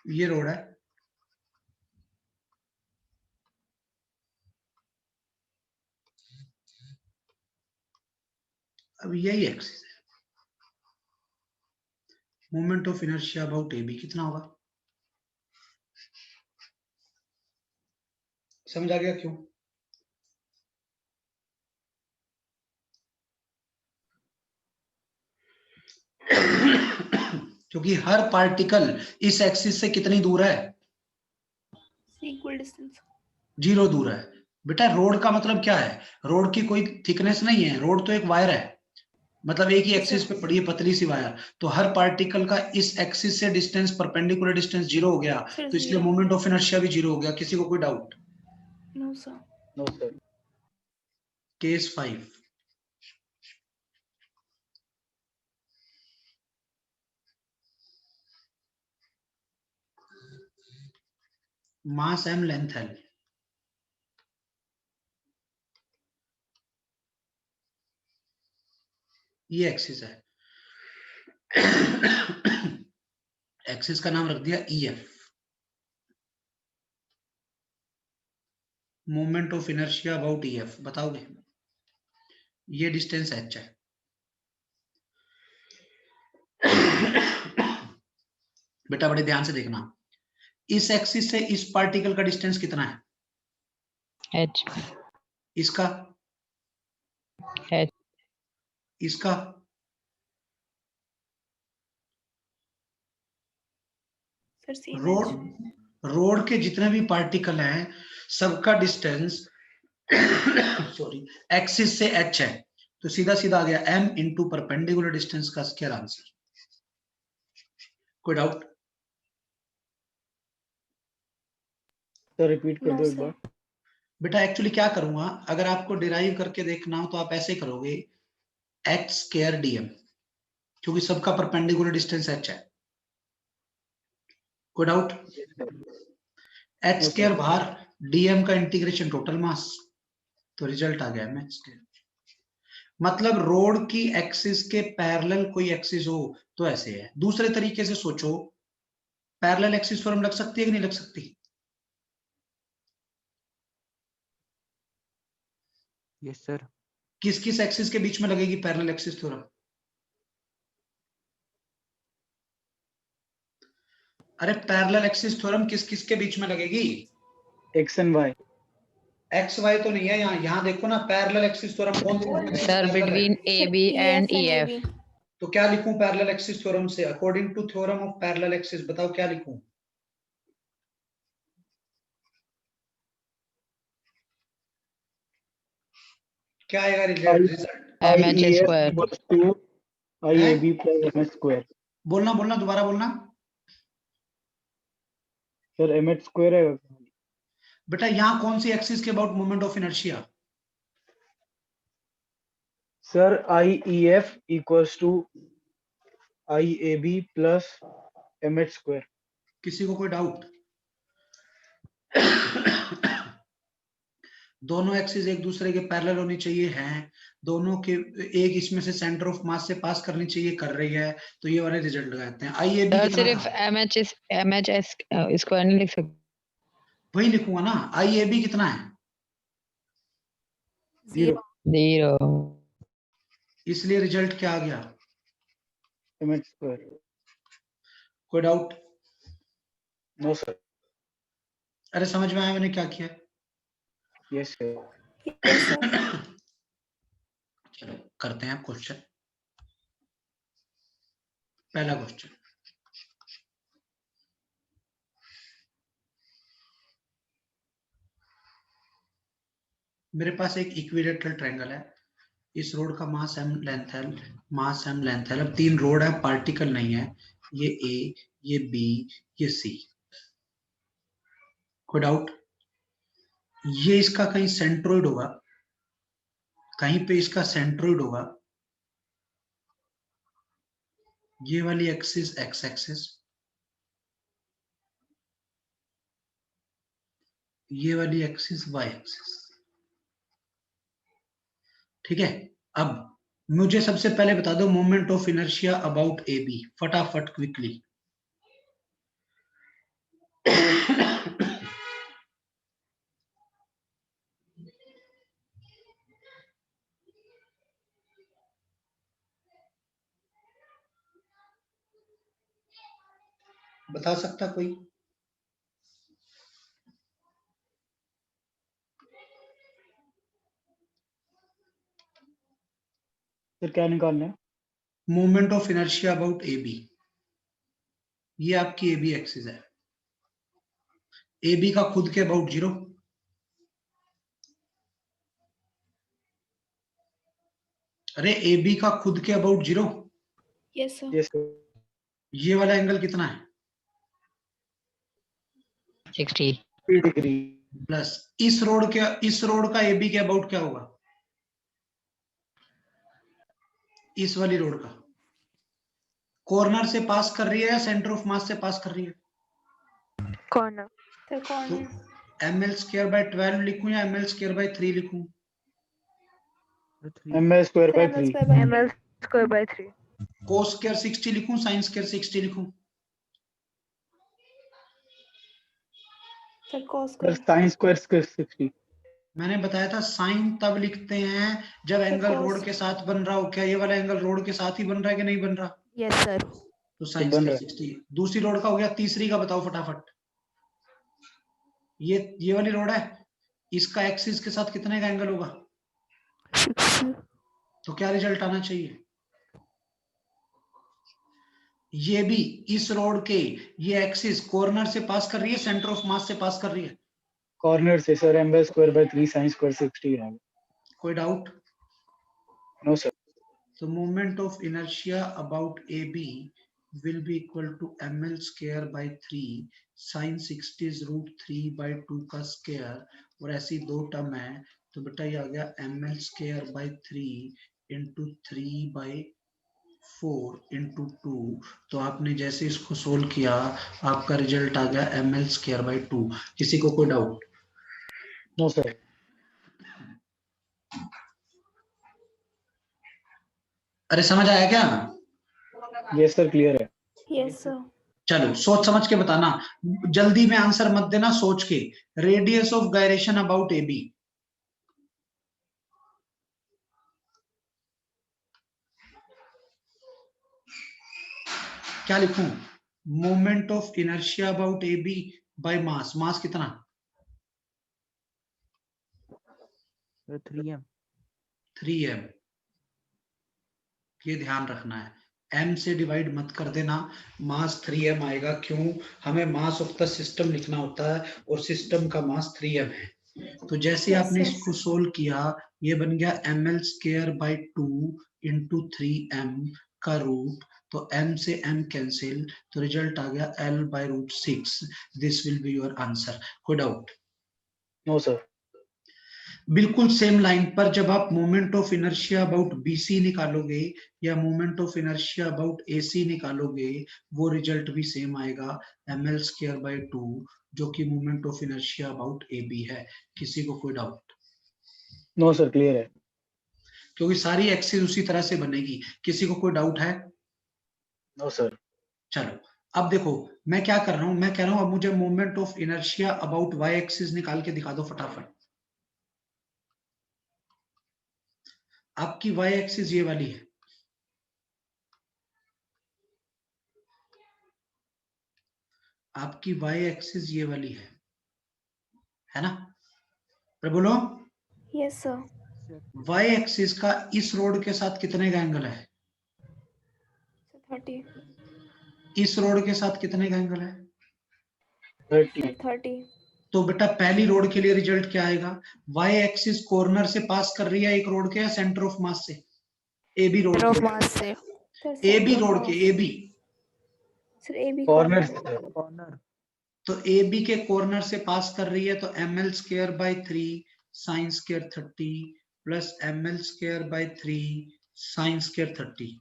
ये रोड है, अब यही एक्सिस है, moment of inertia about A B कितना होगा? समझ आ गया क्यों? क्योंकि हर पार्टिकल इस एक्सिस से कितनी दूर है, इक्वल डिस्टेंस, 0 दूर है। बेटा रोड का मतलब क्या है, रोड की कोई थिकनेस नहीं है, रोड तो एक वायर है, मतलब एक ही एक्सिस पे पड़ी है पतली सी वायर, तो हर पार्टिकल का इस एक्सिस से डिस्टेंस, परपेंडिकुलर डिस्टेंस 0 हो गया, तो इसलिए मोमेंट ऑफ इनर्शिया भी 0 हो गया। किसी को कोई doubt? No sir. No sir. Case 5, mass m length l, ये एक्सिस है, एक्सिस का नाम रख दिया EF, moment of inertia about EF बताओगे? ये डिस्टेंस h है। बेटा बड़े ध्यान से देखना, इस एक्सिस से इस पार्टिकल का डिस्टेंस कितना है? h इसका, h इसका, सर सेम रोड के जितने भी पार्टिकल हैं सबका डिस्टेंस सॉरी एक्सिस से h है, तो सीधा सीधा आ गया m इंटू परपेंडिकुलर डिस्टेंस का स्क्वायर आंसर। कोई डाउट? सर रिपीट कर दो एक बार। बेटा एक्चुअली क्या करूंगा, अगर आपको डिराइव करके देखना हो तो आप ऐसे करोगे, h स्क्वायर dm, क्योंकि सबका परपेंडिकुलर डिस्टेंस h है। कोई डाउट? h स्क्वायर बाहर, dm का इंटीग्रेशन टोटल मास, तो रिजल्ट आ गया mh स्क्वायर। मतलब रोड की एक्सिस के पैरेलल कोई एक्सिस हो तो ऐसे है। दूसरे तरीके से सोचो, पैरेलल एक्सिस थ्योरम लग सकती है कि नहीं लग सकती? Yes sir. किस किस एक्सिस के बीच में लगेगी पैरेलल एक्सिस थ्योरम? अरे पैरेलल एक्सिस थ्योरम किस किस के बीच में लगेगी? X and Y. X Y तो नहीं है यहाँ, यहाँ देखो ना पैरेलल एक्सिस थ्योरम कौन सी एक्सिस सर पैरेलल है? Between A B and E F. तो क्या लिखूं पैरेलल एक्सिस थ्योरम से? According to theorem of parallel axis बताओ क्या लिखूं? क्या आएगा result? M H square. IAB plus MS square. बोलना बोलना दोबारा बोलना। सर MS स्क्वायर है बेटा यहाँ कौन सी एक्सिस के about moment of inertia? Sir IEF equals to IAB plus MS square. किसी को कोई डाउट? दोनों एक्सिस एक दूसरे के पैरेलल होनी चाहिए, हैं दोनों के, एक इसमें से सेंटर ऑफ मास से पास करनी चाहिए, कर रही है, तो ये वाले रिजल्ट लगाते हैं। IAB सर कितना सिर्फ था? एम एच एस स्क्वायर नहीं लिख सकते? वही लिखूंगा ना। IAB कितना है? 0 0। इसलिए रिजल्ट क्या आ गया? MS square. कोई डाउट? No sir. अरे समझ में आया मैंने क्या किया? Yes sir. चलो करते हैं क्वेश्चन। पहला क्वेश्चन, मेरे पास एक इक्विलेटरल ट्रायंगल है, इस रोड का मास m लेंथ है, मास m लेंथ है। अब 3 रोड है, पार्टिकल नहीं है, ये A, ये B, ये C। कोई डाउट? ये इसका कहीं सेंट्रोइड होगा, कहीं पे इसका सेंट्रोइड होगा। ये वाली एक्सिस x एक्सिस, ये वाली एक्सिस y एक्सिस। ठीक है। अब मुझे सबसे पहले बता दो moment of inertia about AB, फटाफट क्विकली। बता सकता कोई? सर क्या निकालना है? Moment of inertia about AB, ये आपकी AB एक्सिस है। AB का खुद के अबाउट 0, अरे AB का खुद के about 0। Yes sir. Yes sir. ये वाला एंगल कितना है? 60। 3 डिग्री। प्लस इस रोड का AB के अबाउट क्या होगा? इस वाली रोड का कॉर्नर से पास कर रही है या सेंटर ऑफ मास से पास कर रही है? कॉर्नर। तो ml स्क्वायर बाय 12 लिखूं या ml स्क्वायर बाय 3 लिखूं? MS square by 3। MS square by 3। cos square 60 लिखूं, sin स्क्वायर 60 लिखूं? Sir cos sir sin square 60। मैंने बताया था साइन तब लिखते हैं जब एंगल cos। रोड के साथ बन रहा हो। क्या ये वाला एंगल रोड के साथ ही बन रहा है कि नहीं बन रहा? Yes sir. तो साइन बन स्क्वायर रहा है। 60। दूसरी रोड का हो गया, तीसरी का बताओ फटाफट। ये वाली रोड है, इसका एक्सिस के साथ कितने का एंगल होगा? 60। तो क्या रिजल्ट आना चाहिए? ये भी इस रोड के, ये एक्सिस कॉर्नर से पास कर रही है, सेंटर ऑफ मास से पास कर रही है? कॉर्नर से sir MS square by 3 sin square 60 है। कोई डाउट? No sir. तो moment of inertia about AB will be equal to ml square by 3 sin 60 is root 3 by 2 का स्क्वायर, और ऐसी दो टर्म है, तो बेटा ये आ गया ml square by 3 into 3 by 4 into 2। तो आपने जैसे इसको सोल्व किया, आपका रिजल्ट आ गया ml square by 2। किसी को कोई डाउट? No sir. अरे समझ आया क्या? यस सर क्लियर है। Yes sir. चलो सोच समझ के बताना, जल्दी में आंसर मत देना, सोच के। Radius of gyration about A B, क्या लिखूं? Moment of inertia about A B by mass, mass कितना? 3m। 3m। ये ध्यान रखना है, m से डिवाइड मत कर देना, मास 3m आएगा। क्यों? हमें मास ऑफ द सिस्टम लिखना होता है और सिस्टम का मास 3m है। तो जैसे Yes, आपने sir. इसको सोल्व किया, ये बन गया ml square by 2 into 3m का रूट, तो m से m कैंसिल, तो रिजल्ट आ गया l by root 6। This will be your answer. कोई डाउट? No sir. बिल्कुल सेम लाइन पर जब आप moment of inertia about BC निकालोगे या moment of inertia about AC निकालोगे, वो रिजल्ट भी सेम आएगा, ml स्क्वायर बाई 2, जो कि moment of inertia about AB है। किसी को कोई डाउट? नो सर क्लियर है। क्योंकि सारी एक्सिस उसी तरह से बनेगी। किसी को कोई डाउट है? No sir. चलो अब देखो, मैं क्या कर रहा हूं, मैं कह रहा हूं अब मुझे moment of inertia about Y axis निकाल के दिखा दो फटाफट। आपकी Y एक्सिस ये वाली है, आपकी Y एक्सिस ये वाली है ना? पर बोलो, Yes, sir. Y एक्सिस का इस रोड के साथ कितने का एंगल है? So 30. इस रोड के साथ कितने का एंगल है? 30। Sir 30. तो बेटा पहली रोड के लिए रिजल्ट क्या आएगा? Y एक्सिस कॉर्नर से पास कर रही है एक रोड के, या सेंटर ऑफ मास से? AB रोड Center of के, mass से. Sir AB center of road के, mass. AB। Sir AB corner corner. Corner. तो AB के कॉर्नर से पास कर रही है, तो ml square by 3 sine square 30 plus ml square by 3 sine square 30।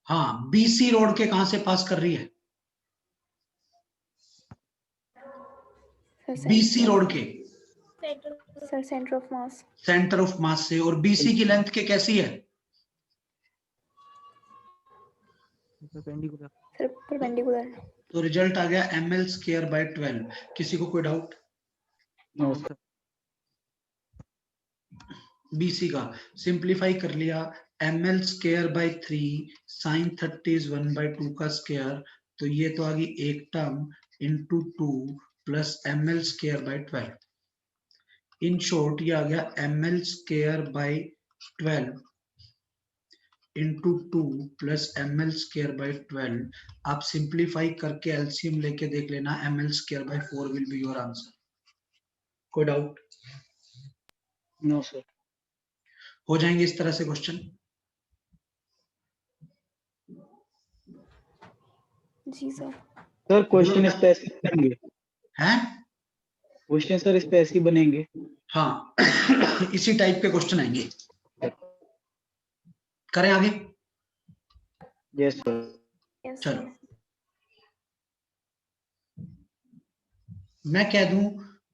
हाँ, BC रोड के कहां से पास कर रही है? Sir BC center. रोड के Sir center of mass. Centre of mass से। और BC की लेंथ के कैसी है? परपेंडिकुलर। Sir perpendicular. तो रिजल्ट आ गया ml स्क्वायर बाई 12। किसी को कोई डाउट? No sir. BC का सिंप्लीफाई कर लिया, ml square by 3 sine 30 is 1/2 का स्क्वायर, तो ये तो आ गई एक term into 2 plus ml square by 12। In short ये आ गया ml square by 12 into 2 plus ml square by 12। आप सिंप्लीफाई करके एलसीएम लेके देख लेना, ml square by 4 will be your answer. कोई डाउट? No sir. हो जाएंगे इस तरह से क्वेश्चन। जी सर। सर क्वेश्चन इस पे ऐसे बनेंगे? हैं? क्वेश्चन सर इस पे ऐसे ही बनेंगे? हाँ इसी टाइप के क्वेश्चन आएंगे। करें आगे? Yes sir. Yes, चलो sir. मैं कह दूं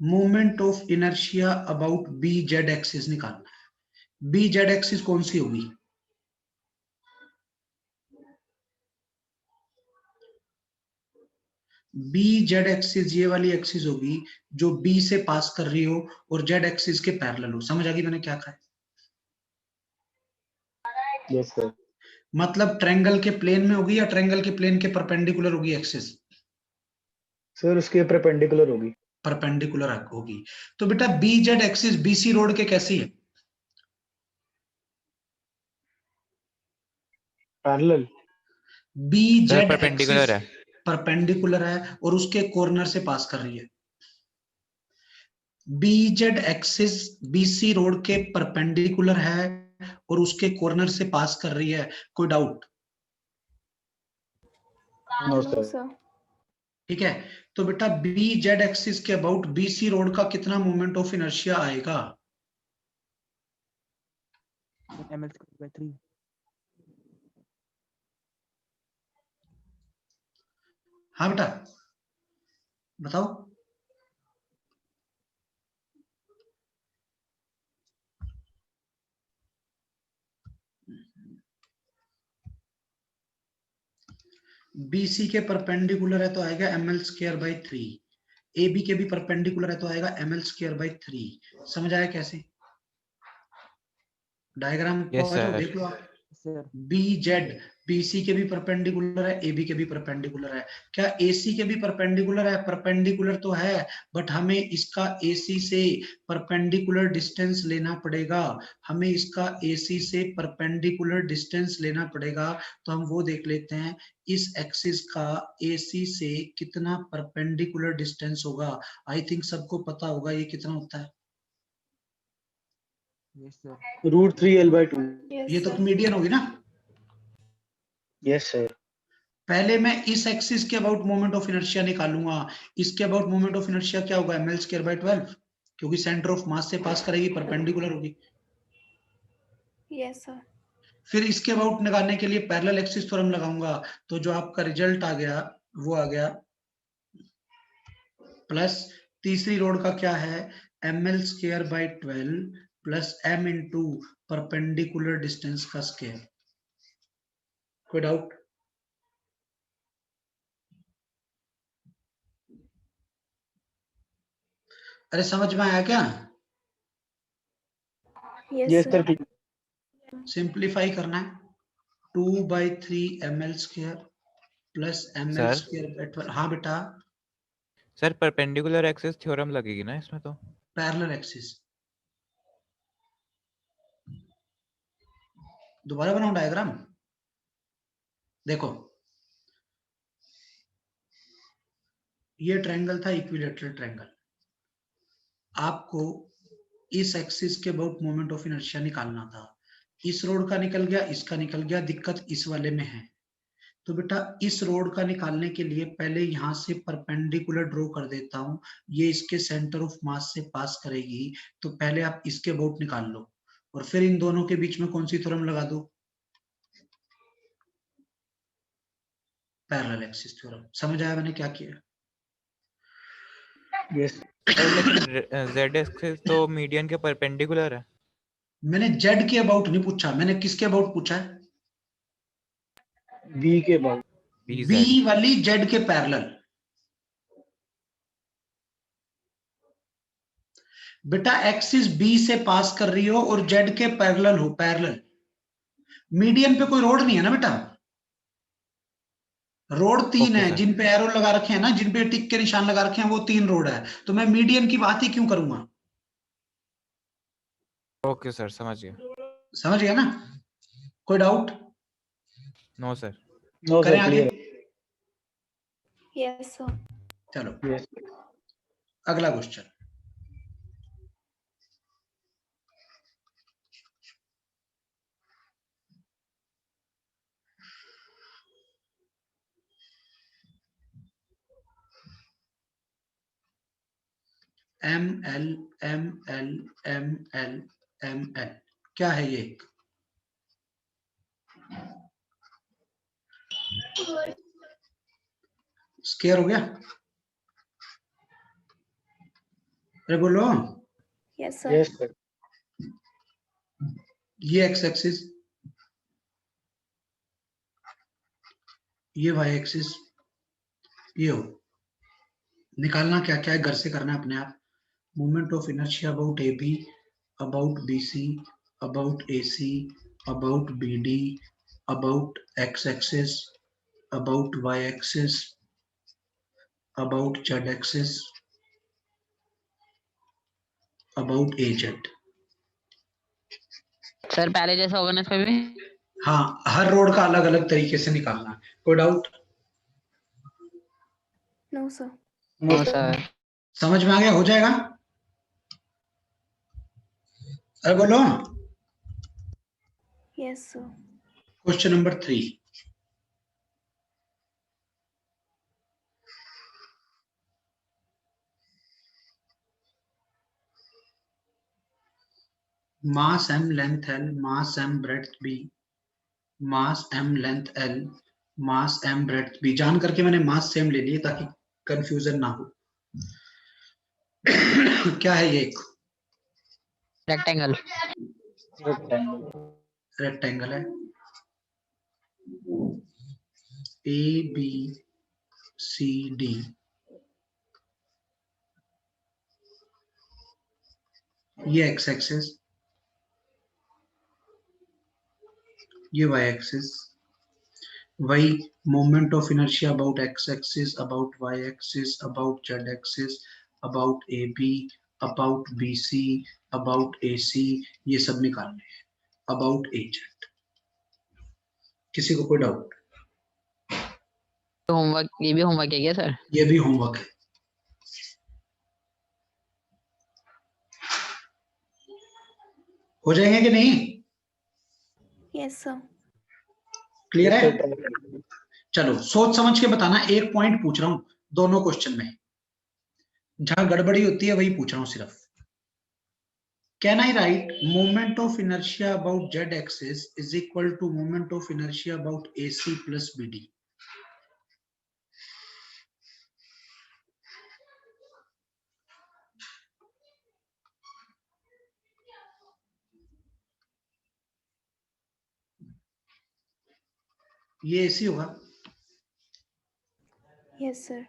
moment of inertia about BZ axis निकालना है। BZ एक्सिस कौन सी होगी? BZ एक्सिस ये वाली एक्सिस होगी जो B से पास कर रही हो और Z एक्सिस के पैरेलल हो। समझ आ गई मैंने क्या कहा है? Yes sir. मतलब ट्रायंगल के प्लेन में होगी या ट्रायंगल के प्लेन के परपेंडिकुलर होगी एक्सिस? सर उसके परपेंडिकुलर होगी। परपेंडिकुलर होगी। तो बेटा BZ एक्सिस BC रोड के कैसी है? पैरेलल। BZ एक्सिस परपेंडिकुलर है। परपेंडिकुलर है और उसके कॉर्नर से पास कर रही है। BZ एक्सिस BC रोड के परपेंडिकुलर है और उसके कॉर्नर से पास कर रही है। कोई doubt? No No, sir. sir. ठीक है, तो बेटा BZ एक्सिस के अबाउट BC रोड का कितना मोमेंट ऑफ इनर्शिया आएगा? ml square by 3। हाँ बेटा बताओ। BC के परपेंडिकुलर है तो आएगा ml²/3, AB के भी परपेंडिकुलर है तो आएगा ml²/3। समझ आया कैसे? डायग्राम को यस आ जाओ, सर। देख लो आप। सर BZ BC के भी परपेंडिकुलर है, AB के भी परपेंडिकुलर है। क्या AC के भी परपेंडिकुलर है? परपेंडिकुलर तो है, बट हमें इसका AC से परपेंडिकुलर डिस्टेंस लेना पड़ेगा। हमें इसका AC से परपेंडिकुलर डिस्टेंस लेना पड़ेगा। तो हम वो देख लेते हैं, इस एक्सिस का AC से कितना परपेंडिकुलर डिस्टेंस होगा। आई थिंक सबको पता होगा ये कितना होता है। Yes sir. √3L/2। ये तो मीडियन होगी ना। Yes sir. पहले मैं इस एक्सिस के अबाउट मोमेंट ऑफ इनर्शिया निकालूंगा। इसके अबाउट मोमेंट ऑफ इनर्शिया क्या होगा? ml²/12, क्योंकि सेंटर ऑफ मास से पास करेगी, परपेंडिकुलर होगी। Yes sir. फिर इसके अबाउट निकालने के लिए पैरेलल एक्सिस थ्योरम लगाऊंगा। तो जो आपका रिजल्ट आ गया वो आ गया प्लस तीसरी रोड का क्या है? ml²/12 plus m into perpendicular distance का स्क्वायर। कोई डाउट? अरे समझ में आया क्या? Yes sir. ठीक। सिंप्लीफाई करना है। 2/3 ml² प्लस ml²/12। हाँ बेटा, सर परपेंडिकुलर एक्सिस थ्योरम लगेगी ना इसमें तो? Parallel axis. दोबारा बनाओ डायग्राम। देखो, ये ट्रायंगल था इक्विलैटरल ट्रायंगल। आपको इस एक्सिस के अबाउट मोमेंट ऑफ इनर्शिया निकालना था। इस रोड का निकल गया, इसका निकल गया, दिक्कत इस वाले में है। तो बेटा इस रोड का निकालने के लिए पहले यहां से परपेंडिकुलर ड्रॉ कर देता हूं। ये इसके सेंटर ऑफ मास से पास करेगी, तो पहले आप इसके अबाउट निकाल लो और फिर इन दोनों के बीच में कौन सी थ्योरम लगा दो? Parallel axis theorem. समझ आया मैंने क्या किया? यस सर लेकिन जेड एक्सिस तो मीडियन के परपेंडिकुलर है। मैंने जेड के अबाउट नहीं पूछा, मैंने किसके अबाउट पूछा है? बी के बाद। B BZ। वाली जेड के पैरेलल। बेटा एक्सिस बी से पास कर रही हो और जेड के पैरेलल हो, पैरेलल। मीडियन पे कोई रोड नहीं है ना बेटा। रोड तीन ओके है, सर। जिन पे एरो लगा रखे हैं ना, जिन पे टिक के निशान लगा रखे हैं, वो 3 रोड है। तो मैं मीडियन की बात ही क्यों करूंगा? ओके सर, समझ गया। समझ गया ना? कोई डाउट? No sir. नो करें सर, आगे? क्लियर। Yes sir. चलो यस। अगला question. ml ml ml ml क्या है ये? स्क्वायर हो गया? अरे बोलो। Yes sir. Yes sir. ये एक्स एक्सिस, ये वाई एक्सिस, ये हो। निकालना क्या क्या है, घर से करना है अपने आप। Moment of inertia about A B, about B C, about A C, about B D, about X axis, about Y axis, about Z axis, about A Z. Sir पहले जैसा होगा ना इसमें भी? हाँ, हर रोड का अलग अलग तरीके से निकालना है। कोई doubt? No sir. No sir. समझ में आ गया? हो जाएगा? अरे बोलो। Yes sir. Question number 3। Mass m length l, mass m breadth b, mass m length l, mass m breadth b। जान करके मैंने मास सेम ले लिए ताकि कंफ्यूजन ना हो। क्या है ये? एक रेक्टेंगल। रेक्टेंगल। रेक्टेंगल है। ABCD, ये x एक्सिस, ये y एक्सिस, वही moment of inertia about x axis, about y axis, about z axis, about AB, about BC, about AC, ये सब निकालने हैं, अबाउट AZ। किसी को कोई डाउट? तो होमवर्क, ये भी होमवर्क है क्या सर? ये भी होमवर्क है। हो जाएंगे कि नहीं? Yes sir. क्लियर है? सर चलो सोच समझ के बताना, एक पॉइंट पूछ रहा हूं दोनों क्वेश्चन में, जहां गड़बड़ी होती है वही पूछ रहा हूं सिर्फ। Can I write moment of inertia about Z axis is equal to moment of inertia about AC plus BD? ये AC होगा, यस सर।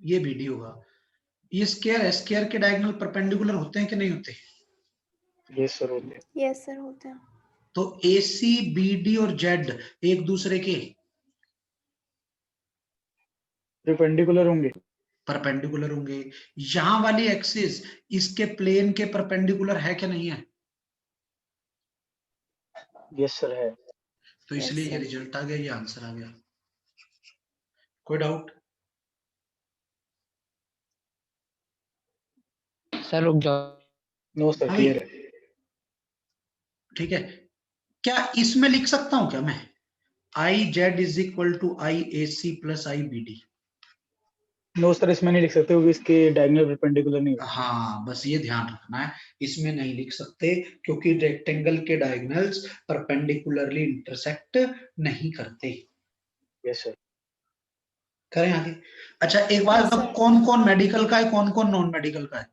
ये BD होगा। ये स्क्वायर है, स्क्वायर के डायगोनल परपेंडिकुलर होते हैं कि नहीं होते? यस सर होते हैं। यस सर होते हैं। तो AC, BD और Z एक दूसरे के परपेंडिकुलर होंगे। परपेंडिकुलर होंगे। यहां वाली एक्सिस इसके प्लेन के परपेंडिकुलर है कि नहीं है? यस सर है। तो Yes, इसलिए ये sir. रिजल्ट आ गया, ये आंसर आ गया। कोई डाउट? सर रुक जाओ। नो सर हाँ क्लियर भाई, है। ठीक है। क्या इसमें लिख सकता हूं क्या मैं IZ is equal to IAC plus IBD? No sir इसमें नहीं लिख सकते क्योंकि इसके डायगोनल परपेंडिकुलर नहीं होते। हाँ, बस ये ध्यान रखना है, इसमें नहीं लिख सकते क्योंकि रेक्टेंगल के डायगोनल्स परपेंडिकुलरली इंटरसेक्ट नहीं करते। Yes sir. करें आगे। अच्छा एक बात Yes, बताओ, sir. कौन कौन मेडिकल का है, कौन कौन नॉन मेडिकल का है?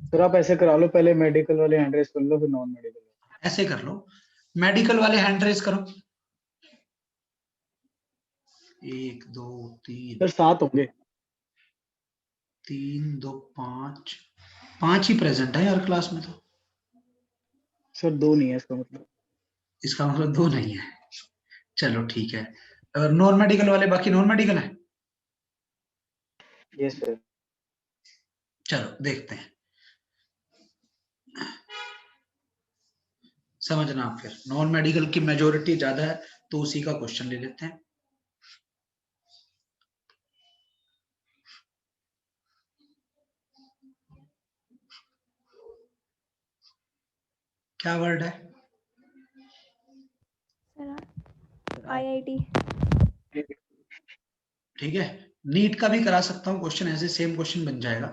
सर आप ऐसे करा लो, पहले मेडिकल वाले हैंड रेस कर लो फिर नॉन मेडिकल। ऐसे कर लो, मेडिकल वाले हैंड रेस करो। 1 2 3 सर 7 होंगे। 3 2 5, 5 ही प्रेजेंट है यार क्लास में। तो सर 2 नहीं है इसका मतलब। इसका मतलब 2 नहीं है। चलो ठीक है। और नॉन मेडिकल वाले बाकी नॉन मेडिकल है? Yes sir. चलो देखते हैं, समझना आप। फिर नॉन मेडिकल की मेजोरिटी ज्यादा है तो उसी का क्वेश्चन ले लेते हैं। क्या वर्ड है? Sir, IIT. ठीक है, नीट का भी करा सकता हूँ क्वेश्चन, ऐसे सेम क्वेश्चन बन जाएगा।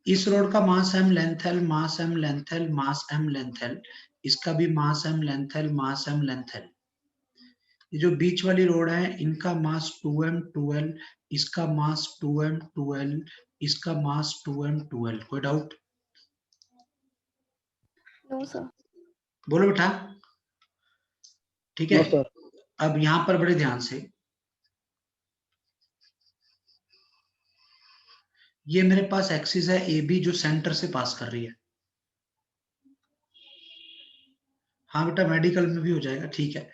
इस रोड का मास m length l, mass m length l, mass m length l, इसका भी मास m length l, mass m length l। ये जो बीच वाली रोड है इनका मास 2m 2l, इसका मास 2m 2l, इसका मास 2m 2l। कोई डाउट? No, sir. बोलो बेटा। ठीक है, नो सर। अब यहां पर बड़े ध्यान से, ये मेरे पास एक्सिस है AB जो सेंटर से पास कर रही है। हाँ बेटा मेडिकल में भी हो जाएगा, ठीक है।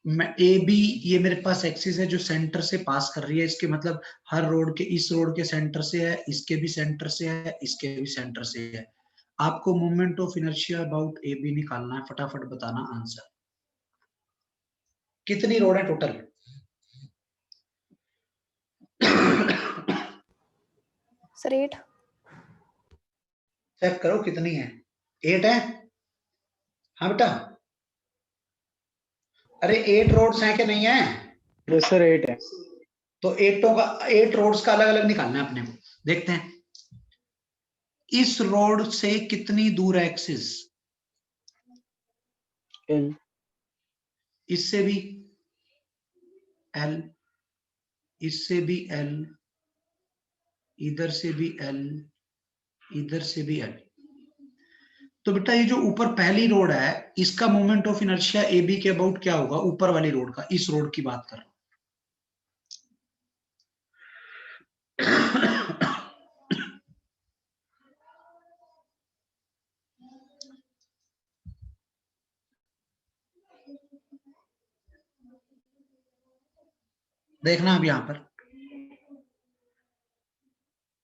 मैं AB, ये मेरे पास एक्सिस है जो सेंटर से पास कर रही है, इसके मतलब हर रोड के, इस रोड के सेंटर से है, इसके भी सेंटर से है, इसके भी सेंटर से है। आपको moment of inertia about AB निकालना है, फटाफट बताना आंसर। कितनी रोड है टोटल? Sir, 8. चेक करो कितनी है। 8 है? हाँ बेटा, अरे 8 रोड्स हैं कि नहीं है? यस सर 8 है। तो 8 रोड्स का अलग अलग निकालना है अपने को। देखते हैं इस रोड से कितनी दूर है एक्सिस, L। इससे भी L, इससे भी L, इधर से भी L, इधर से भी L। तो बेटा ये जो ऊपर पहली रोड है इसका moment of inertia A B के अबाउट क्या होगा, ऊपर वाली रोड का, इस रोड की बात कर रहा हूं। देखना अब यहां पर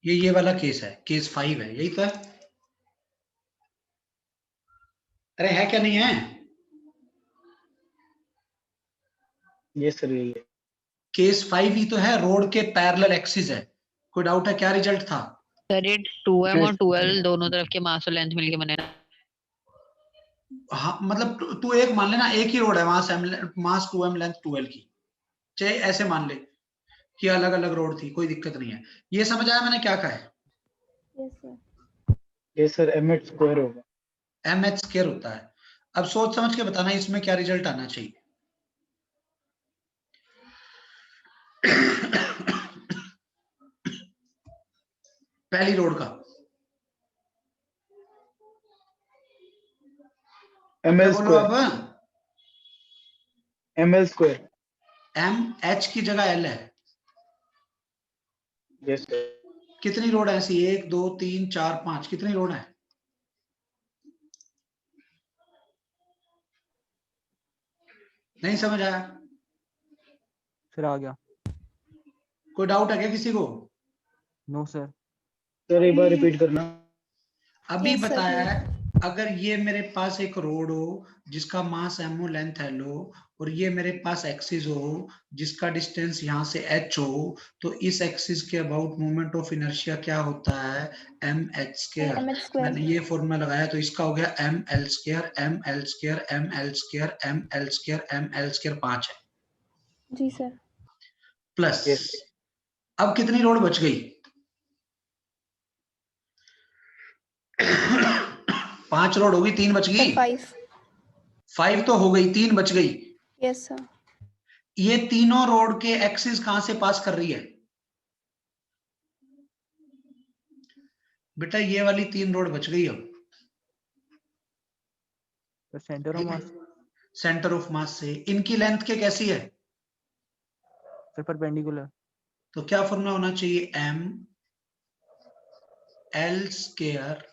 ये वाला केस है, केस 5 है, यही तो है। अरे है क्या नहीं है? ये सर यही है। केस 5 ही तो है, रोड के पैरेलल एक्सिस है। कोई डाउट है? क्या रिजल्ट था? सर ये 2m और 12 दोनों तरफ के मास और लेंथ मिलके बने ना। हाँ मतलब तू एक मान लेना, एक ही रोड है, मास 2m लेंथ 12 की, चाहे ऐसे मान ले कि अलग अलग रोड थी, कोई दिक्कत नहीं है। ये समझ आया मैंने क्या कहा है? Yes sir. ये सर mh स्क्वायर होगा। mh स्क्वायर होता है। अब सोच समझ के बताना इसमें क्या रिजल्ट आना चाहिए। पहली रोड का ml बोलो स्क्वायर। अब। ml square. mh की जगह l है। Yes sir. कितनी रोड है ऐसी? 1 2 3 4 5, कितनी रोड है? नहीं समझ आया? सर आ गया। कोई डाउट है क्या किसी को? No sir. सर एक बार रिपीट करना। अभी Yes, sir, बताया clear. है, अगर ये मेरे पास एक रोड हो जिसका मास m हो, लेंथ l हो, और ये मेरे पास एक्सिस हो जिसका डिस्टेंस यहाँ से h हो, तो इस एक्सिस के अबाउट मोमेंट ऑफ इनर्शिया क्या होता है? mh square. mh square. मैंने ये फॉर्मूला लगाया तो इसका हो गया ml square, ml square, ml square, ml square, ml square 5 है जी सर। प्लस। यस। अब कितनी रोड बच गई? 5 रोड होगी, 3 बच गई। सर 5. 5 तो हो गई, 3 बच गई। Yes sir. ये तीनों रोड के एक्सिस कहां से पास कर रही है? बेटा ये वाली 3 रोड बच गई। अब sir centre of mass. Centre of mass से इनकी लेंथ के कैसी है? Sir perpendicular. तो क्या फॉर्मूला होना चाहिए? m l square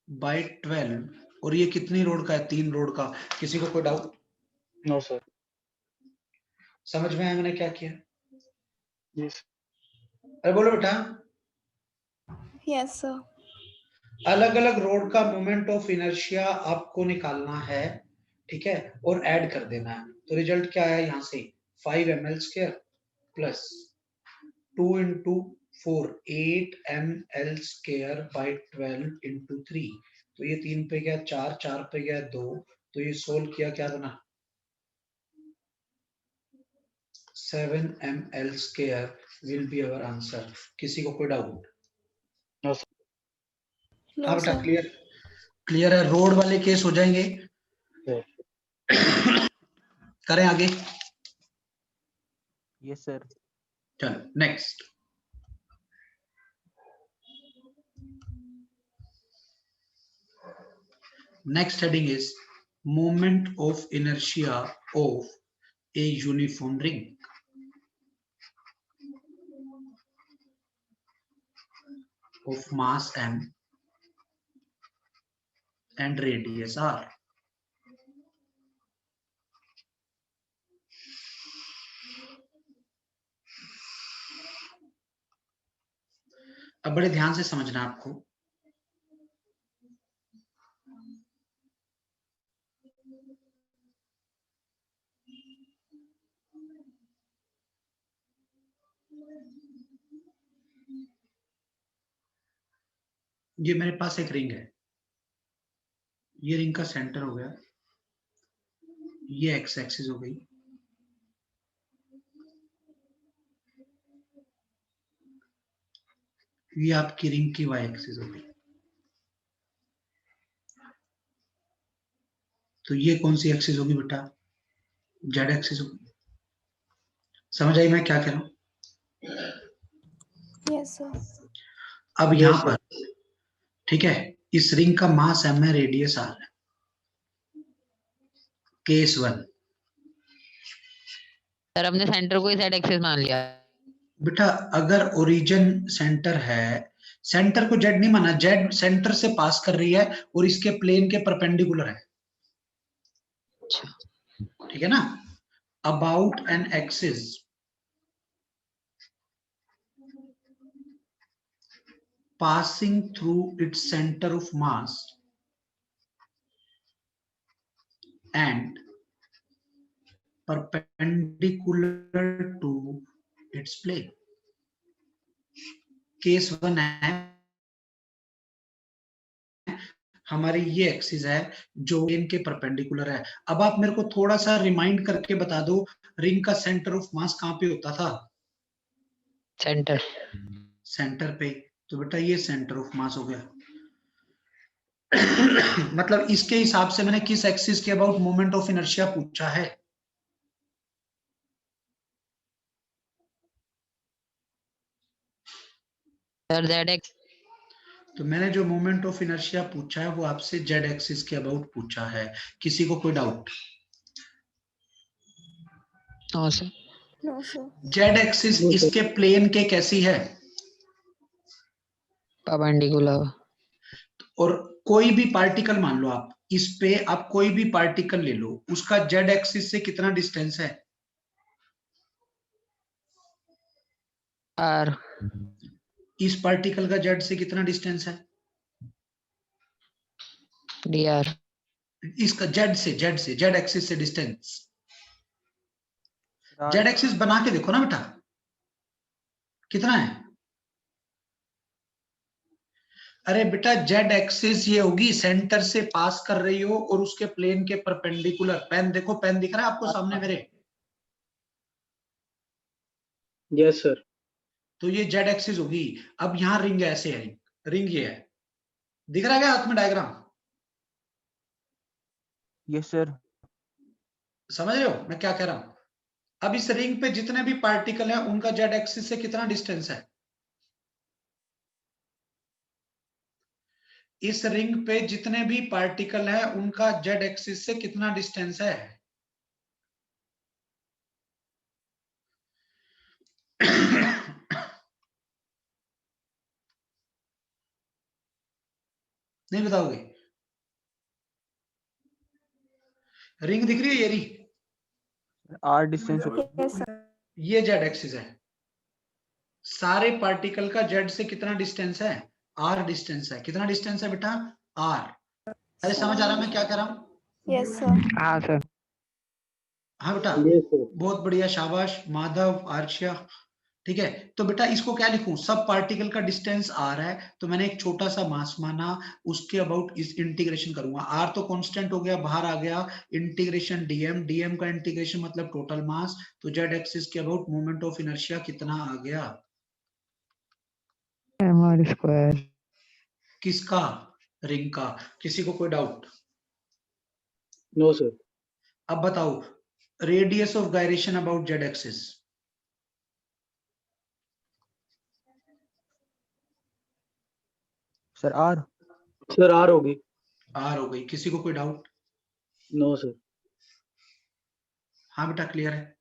by 12। और ये कितनी रोड का है? 3 रोड का। किसी को कोई डाउट? No sir. समझ में आया मैंने क्या किया? यस। अरे बोलो बेटा। Yes sir. अलग अलग रोड का मोमेंट ऑफ इनर्शिया आपको निकालना है, ठीक है, और ऐड कर देना है। तो रिजल्ट क्या आया यहाँ से? 5 ml square plus 2 into 4 8 ml square by 12 into 3। तो ये 3 पे गया 4, 4 पे गया 2, तो ये सोल्व किया क्या बना? 7 ml square will be our answer. किसी को कोई डाउट? No sir. नो हाँ बेटा सर. क्लियर, क्लियर है। रोड वाले केस हो जाएंगे। करें आगे? Yes sir. चलो next. Next heading is moment of inertia of a uniform ring. Of mass m and radius r. अब बड़े ध्यान से समझना आपको। ये मेरे पास एक रिंग है, ये रिंग का सेंटर हो गया, ये एक्स एक्सिस हो गई, ये आपकी रिंग की वाई एक्सिस हो गई। तो ये कौन सी एक्सिस होगी बेटा? जेड एक्सिस होगी। समझ आई मैं क्या कह रहा हूं? Yes sir. अब यहां पर ठीक है, इस रिंग का मास m है, रेडियस r है। केस 1 सर हमने सेंटर को ही z एक्सिस मान लिया। बेटा अगर ओरिजिन सेंटर है, सेंटर को z नहीं माना, z सेंटर से पास कर रही है और इसके प्लेन के परपेंडिकुलर है, ठीक है ना। About an axis passing through its center of mass and perpendicular to its plane। Case 1 है, हमारी ये एक्सिस है जो प्लेन के परपेंडिकुलर है। अब आप मेरे को थोड़ा सा रिमाइंड करके बता दो, रिंग का सेंटर ऑफ मास कहां पे होता था? सेंटर। सेंटर पे। तो बेटा ये सेंटर ऑफ मास हो गया। मतलब इसके हिसाब से मैंने किस एक्सिस के अबाउट मोमेंट ऑफ इनर्शिया पूछा है? Sir z axis. तो मैंने जो मोमेंट ऑफ इनर्शिया पूछा है वो आपसे जेड एक्सिस के अबाउट पूछा है। किसी को कोई doubt? No sir. No sir. Z axis इसके प्लेन के कैसी है? परपेंडिकुलर। और कोई भी पार्टिकल मान लो, आप इस पे आप कोई भी पार्टिकल ले लो, उसका जेड एक्सिस से कितना डिस्टेंस है? r। इस पार्टिकल का जेड से कितना डिस्टेंस है? dr। इसका जेड एक्सिस से डिस्टेंस। जेड एक्सिस बना के देखो ना बेटा, कितना है? अरे बेटा जेड एक्सिस ये होगी, सेंटर से पास कर रही हो और उसके प्लेन के परपेंडिकुलर। पेन देखो, पेन दिख रहा है आपको सामने मेरे? Yes sir. तो ये जेड एक्सिस होगी। अब यहां रिंग ऐसे है, रिंग ये है, दिख रहा है क्या हाथ में डायग्राम? Yes sir. समझ रहे हो मैं क्या कह रहा हूं? अब इस रिंग पे जितने भी पार्टिकल हैं उनका जेड एक्सिस से कितना डिस्टेंस है? इस रिंग पे जितने भी पार्टिकल हैं उनका जेड एक्सिस से कितना डिस्टेंस है? नहीं बताओगे? रिंग दिख रही है ये रही, r डिस्टेंस यस सर। ये जेड एक्सिस है। सारे पार्टिकल का जेड से कितना डिस्टेंस है? आर डिस्टेंस है। कितना डिस्टेंस है बेटा? आर। अरे समझ आ रहा है मैं क्या कर रहा हूं? Yes sir. हाँ सर। हाँ बेटा, यस सर। बहुत बढ़िया, शाबाश माधव, आर्शिया। ठीक है, तो बेटा इसको क्या लिखूं? सब पार्टिकल का डिस्टेंस आर है, तो मैंने एक छोटा सा मास माना, उसके अबाउट इस इंटीग्रेशन करूंगा। आर तो कांस्टेंट हो गया, बाहर आ गया, इंटीग्रेशन डीएम, डीएम का इंटीग्रेशन मतलब टोटल मास। तो जेड एक्सिस के अबाउट मोमेंट ऑफ इनर्शिया कितना आ गया? mr²। किसका? रिंग का। किसी को कोई डाउट? No sir. अब बताओ, radius of gyration about Z axis. Sir r। Sir R होगी। आर हो गई। किसी को कोई डाउट? No sir. हाँ बेटा क्लियर है।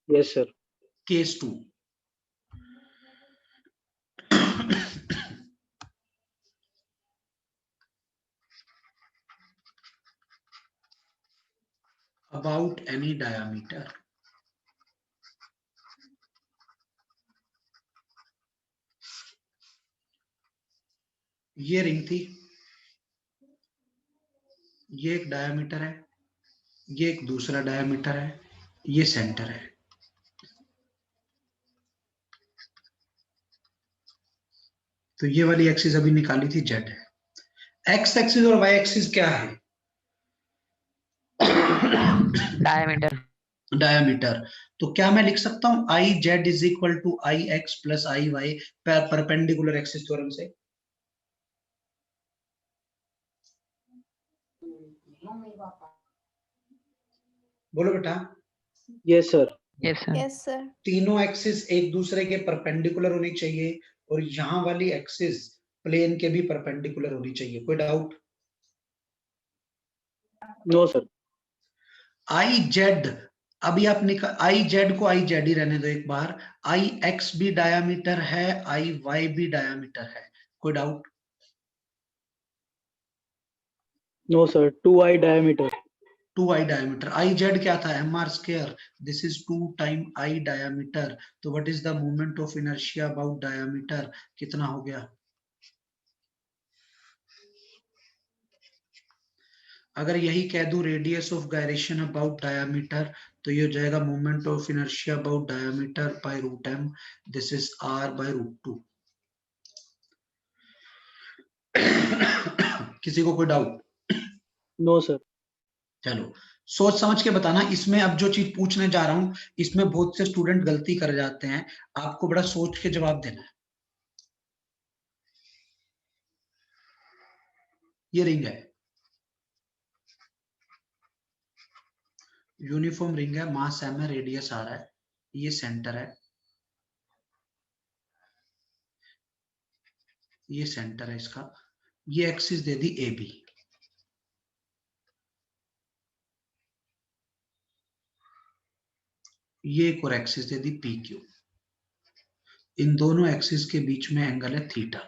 Yes sir. Case 2, about any diameter, ये रिंग थी, ये एक डायमीटर है, ये एक दूसरा डायमीटर है, ये सेंटर है। तो ये वाली एक्सिस अभी निकाली थी, जेड है। एक्स एक्सिस और वाई एक्सिस क्या है? डायमीटर। डायमीटर। तो क्या मैं लिख सकता हूं I Z is equal to I X plus I Y perpendicular axis theorem से? बोलो बेटा। Yes sir. Yes sir. Yes sir. तीनों एक्सिस एक दूसरे के परपेंडिकुलर होनी चाहिए और यहाँ वाली एक्सिस प्लेन के भी परपेंडिकुलर होनी चाहिए। कोई doubt? No sir. I Z, अभी आप आई जेड को आई जेड ही रहने दो एक बार। आई एक्स भी डायामीटर है, आई वाई भी डायामीटर है। कोई doubt? No sir, 2i diameter. 2i diameter. I Z क्या था? M R square. This is 2 time I diameter. तो what is the moment of inertia about diameter? कितना हो गया? अगर यही कह दूं radius of gyration about diameter, तो ये हो जाएगा moment of inertia about diameter by root M. This is R by root 2। किसी को कोई डाउट? No sir. चलो सोच समझ के बताना। इसमें अब जो चीज पूछने जा रहा हूं, इसमें बहुत से स्टूडेंट गलती कर जाते हैं, आपको बड़ा सोच के जवाब देना है। ये रिंग है, यूनिफॉर्म रिंग है, मास एम है, रेडियस आ रहा है, ये सेंटर है, ये सेंटर है इसका, ये axis they the A B, ये एक और एक्सिस दे दी पी क्यू। इन दोनों एक्सिस के बीच में एंगल है थीटा।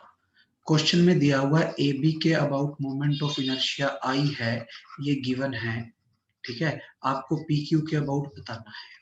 क्वेश्चन में दिया हुआ है ए बी के about moment of inertia I है, ये गिवन है, ठीक है। आपको पी क्यू के अबाउट बताना है।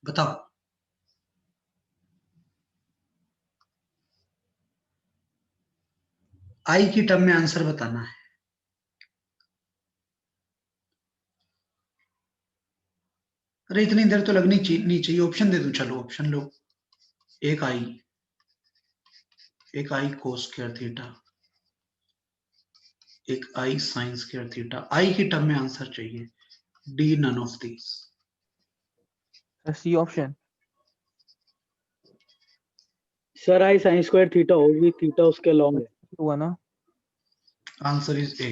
बताओ। आई की टर्म में आंसर बताना है। अरे इतनी देर तो लगनी नहीं चाहिए। ऑप्शन दे दूं? चलो ऑप्शन लो। एक आई कोस स्क्वायर थीटा, एक I sine square theta. I की टर्म में आंसर चाहिए। D none of this. C option. Sir I sine square theta होगी, थीटा उसके लॉन्ग है। हुआ ना? Answer is A.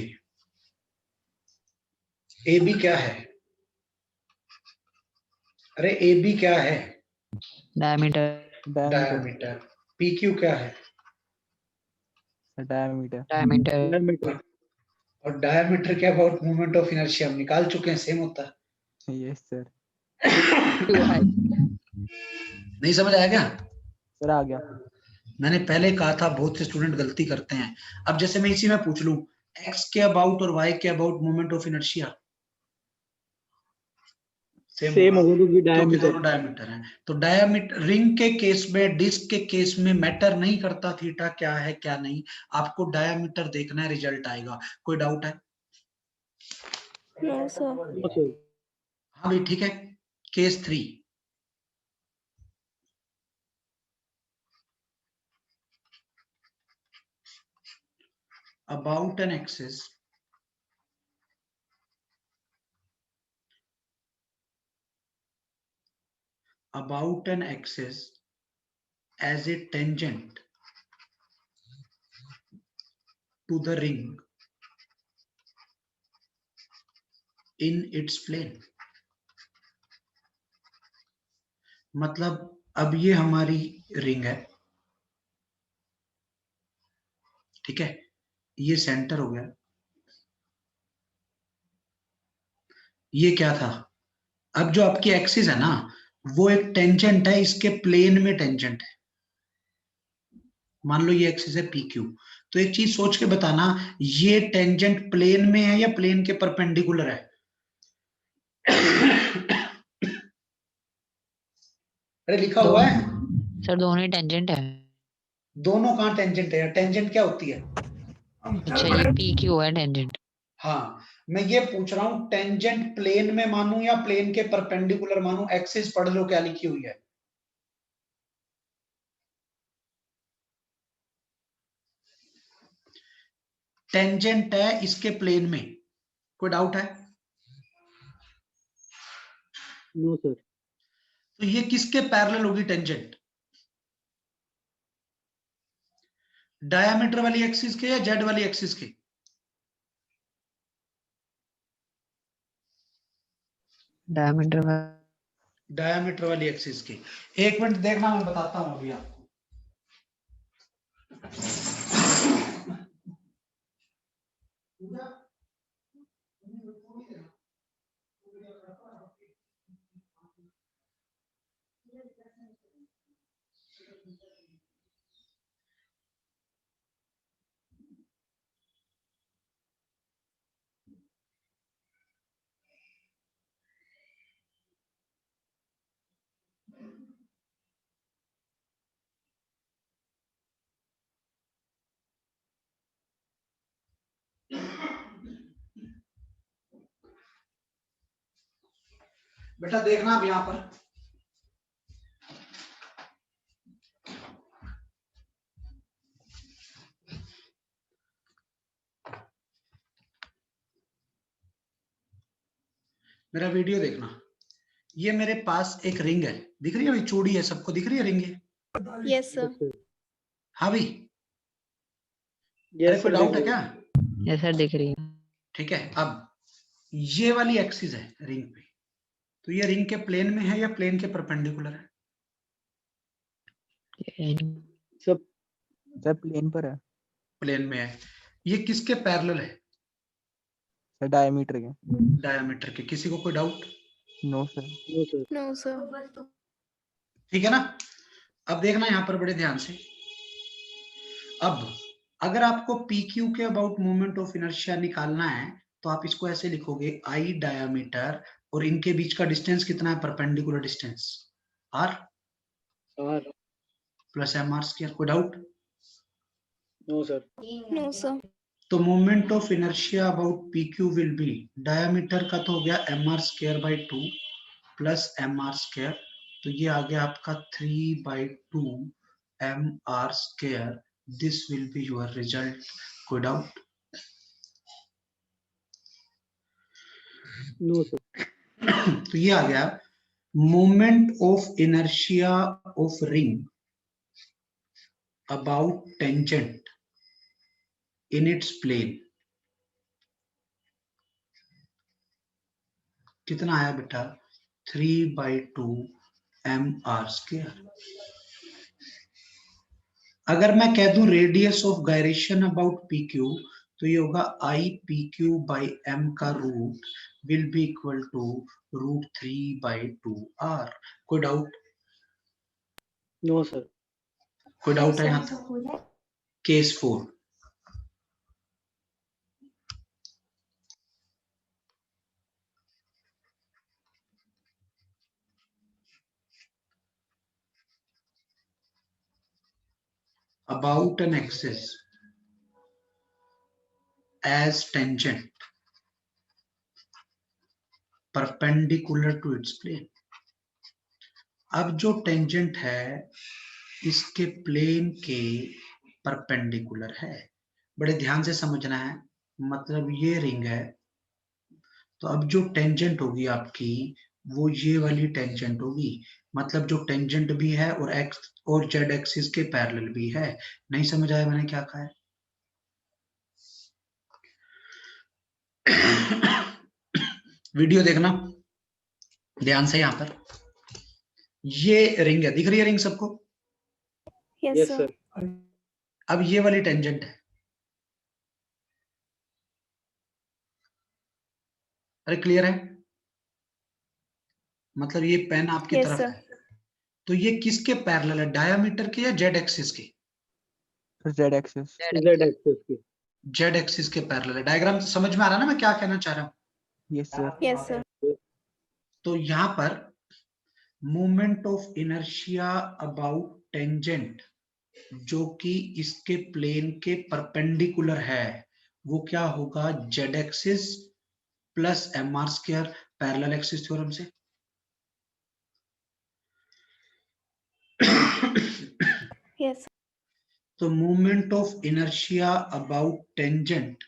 A B क्या है? अरे ए बी क्या है? डायमीटर। डायमीटर। पी क्यू क्या है? डायमीटर। डायमीटर। डायमीटर। और डायमीटर के अबाउट मोमेंट ऑफ इनर्शिया हम निकाल चुके हैं, सेम होता है। Yes sir. नहीं समझ आया क्या? सर आ गया। मैंने पहले कहा था बहुत से स्टूडेंट गलती करते हैं। अब जैसे मैं इसी में पूछ लूं एक्स के अबाउट और वाई के about moment of inertia, same होगा क्योंकि क्योंकि डायमीटर। दोनों डायमीटर हैं। तो डायमीटर रिंग के केस में, डिस्क के केस में मैटर नहीं करता थीटा क्या है क्या नहीं, आपको डायमीटर देखना है, रिजल्ट आएगा। कोई डाउट है? No sir. No sir. हाँ भाई ठीक है। Case 3, about an axis as a tangent to the ring in its plane। मतलब अब ये हमारी रिंग है, ठीक है, ये सेंटर हो गया, ये क्या था? अब जो आपकी एक्सिस है ना, वो एक टेंजेंट है, इसके प्लेन में टेंजेंट है। मान लो ये एक्सिस है पी क्यू। तो एक चीज सोच के बताना, ये टेंजेंट प्लेन में है या प्लेन के परपेंडिकुलर है? अरे लिखा हुआ है। सर दोनों ही टेंजेंट है। दोनों कहाँ टेंजेंट है? टेंजेंट क्या होती है? अच्छा ये पी क्यू है टेंजेंट। हाँ, मैं ये पूछ रहा हूं टेंजेंट प्लेन में मानूं या प्लेन के परपेंडिकुलर मानूं? एक्सिस पढ़ लो क्या लिखी हुई है। टेंजेंट है इसके प्लेन में, कोई डाउट है? No sir. तो ये किसके पैरेलल होगी टेंजेंट? डायमीटर वाली एक्सिस के या जेड वाली एक्सिस के? डायमीटर डायमीटर वाली एक्सिस के। एक मिनट देखना, मैं बताता हूं अभी आपको। बेटा देखना अब यहां पर, मेरा वीडियो देखना। ये मेरे पास एक रिंग है, दिख रही है? अभी चौड़ी है, सबको दिख रही है रिंग ये? Yes sir. हाँ भाई, अरे यस कोई सर, डाउट है क्या? ये सर दिख रही ठीक है। अब ये वाली एक्सिस है रिंग पे, तो ये रिंग के प्लेन में है या प्लेन के परपेंडिकुलर है? है। सब सर प्लेन पर है। प्लेन में है। ये किसके पैरेलल है? सर डायमीटर के। डायमीटर के। किसी को कोई doubt? No sir. No sir. No sir. ठीक है ना? अब देखना यहां पर बड़े ध्यान से। अब अगर आपको पी क्यू के अबाउट मोमेंट ऑफ इनर्शिया निकालना है तो आप इसको ऐसे लिखोगे, आई डायमीटर और इनके बीच का डिस्टेंस कितना है? Perpendicular distance R R. Plus M R square. कोई doubt? No sir. No sir. तो moment of inertia about P Q will be, diameter का तो हो गया M R square by 2 plus M R square, तो ये आ गया आपका 3/2 M R square. This will be your result. कोई डाउट? No sir. तो ये आ गया moment of inertia of ring about tangent in its plane. कितना आया बेटा? 3/2 एम आर स्क्वायर। अगर मैं कह दूं radius of gyration about P Q, तो ये होगा I P Q by M का root will be equal to √3/2 R. कोई डाउट? No sir. कोई डाउट है यहां तक? Case 4। About an axis as tangent perpendicular to its plane। अब जो टेंजेंट है इसके प्लेन के परपेंडिकुलर है। बड़े ध्यान से समझना है, मतलब ये रिंग है, तो अब जो टेंजेंट होगी आपकी वो ये वाली टेंजेंट होगी, मतलब जो टेंजेंट भी है और एक्स और जेड एक्सिस के पैरेलल भी है। नहीं समझ आया मैंने क्या कहा है? वीडियो देखना ध्यान से। यहां पर ये रिंग है, दिख रही है रिंग सबको? Yes yes sir. सर। अब ये वाली टेंजेंट है। अरे क्लियर है? मतलब ये पेन आपकी यस तरफ सर। है, तो ये किसके पैरेलल है? डायमीटर के या जेड एक्सिस के? Sir Z axis. Z axis की। जेड एक्सिस के पैरेलल है। डायग्राम समझ में आ रहा है ना मैं क्या कहना चाह रहा हूं? Yes sir. Yes sir. तो यहां पर moment of inertia about tangent जो कि इसके प्लेन के परपेंडिकुलर है वो क्या होगा? Z axis plus M R square, parallel axis theorem से। यस। तो moment of inertia about tangent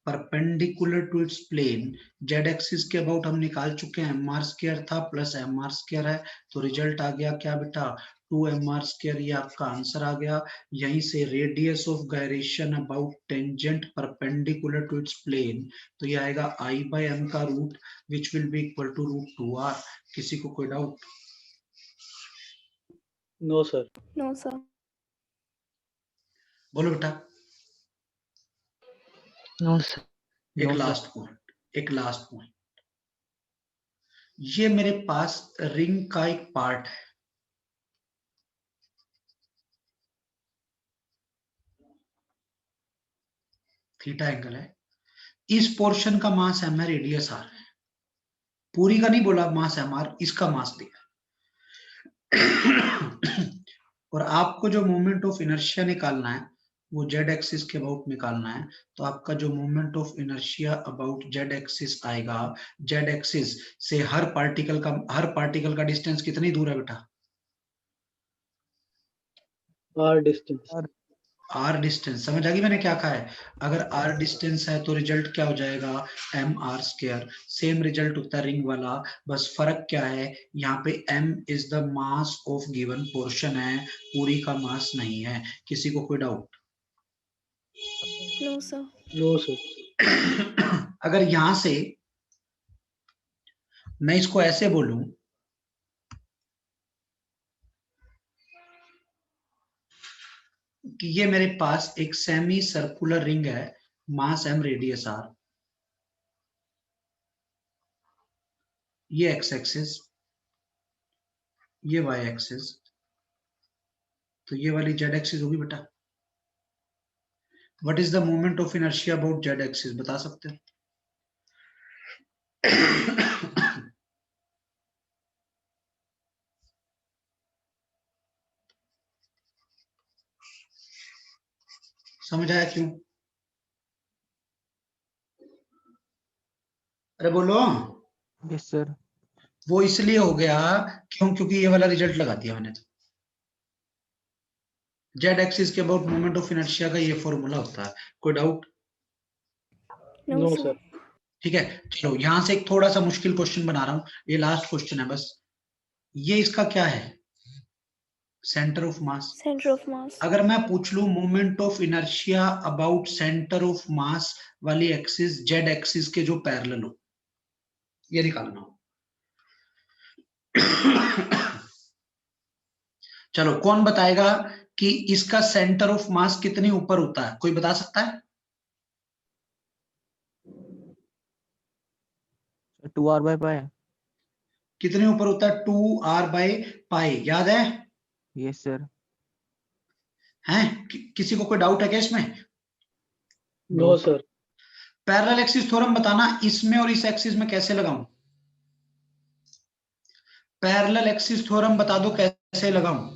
perpendicular to its plane Z axis के अबाउट हम निकाल चुके हैं, एम आर स्क्वायर था प्लस एम आर स्क्वायर है, तो रिजल्ट आ गया क्या बेटा 2mr², ये आपका आंसर आ गया। यहीं से radius of gyration about tangent perpendicular to its plane, तो ये आएगा I/m का root which will be equal to √2r। किसी को कोई doubt? No sir. No sir. बोलो बेटा। No sir. एक No, sir. लास्ट पॉइंट, एक लास्ट पॉइंट, ये मेरे पास रिंग का एक पार्ट है, थीटा एंगल है, इस पोर्शन का मास m है, रेडियस r है, पूरी का नहीं बोला मास m r, इसका मास दिया और आपको जो मोमेंट ऑफ इनर्शिया निकालना है वो जेड एक्सिस के अबाउट निकालना है, तो आपका जो moment of inertia about Z axis आएगा, जेड एक्सिस से हर पार्टिकल का डिस्टेंस कितनी दूर है बेटा? R distance. R distance. समझ आ गई मैंने क्या कहा है? अगर आर डिस्टेंस है तो रिजल्ट क्या हो जाएगा mr²। सेम रिजल्ट होता है रिंग वाला, बस फर्क क्या है, यहाँ पे m is the mass of given portion है, पूरी का मास नहीं है। किसी को कोई doubt? No sir. No sir. अगर यहां से मैं इसको ऐसे बोलूं कि ये मेरे पास एक सेमी सर्कुलर रिंग है, मास m, रेडियस r, ये x एक्सिस, ये y एक्सिस, तो ये वाली z एक्सिस होगी बेटा। What is the moment of inertia about z axis, बता सकते हो? समझ आया क्यों? अरे बोलो। Yes, sir. वो इसलिए हो गया क्यों, क्योंकि ये वाला रिजल्ट लगा दिया मैंने। तो जेड एक्सिस के अबाउट मोमेंट ऑफ इनर्शिया का ये फॉर्मूला होता है। कोई doubt? No no sir. Sir. ठीक है, चलो यहां से एक थोड़ा सा मुश्किल क्वेश्चन बना रहा हूं, ये लास्ट क्वेश्चन है बस। ये इसका क्या है? Centre of mass. Centre of मास। अगर मैं पूछ लूं moment of inertia about centre of mass वाली एक्सिस जेड एक्सिस के जो पैरेलल हो, ये निकालना हो। चलो कौन बताएगा कि इसका सेंटर ऑफ मास कितनी ऊपर होता है? कोई बता सकता है? 2r/pi. कितने ऊपर होता है? 2r/पाई, याद है? Yes, sir. हैं? किसी को कोई डाउट है क्या इसमें? No sir. Parallel axis theorem बताना, इसमें और इस एक्सिस में कैसे लगाऊं? पैरेलल एक्सिस थ्योरम बता दो कैसे लगाऊं?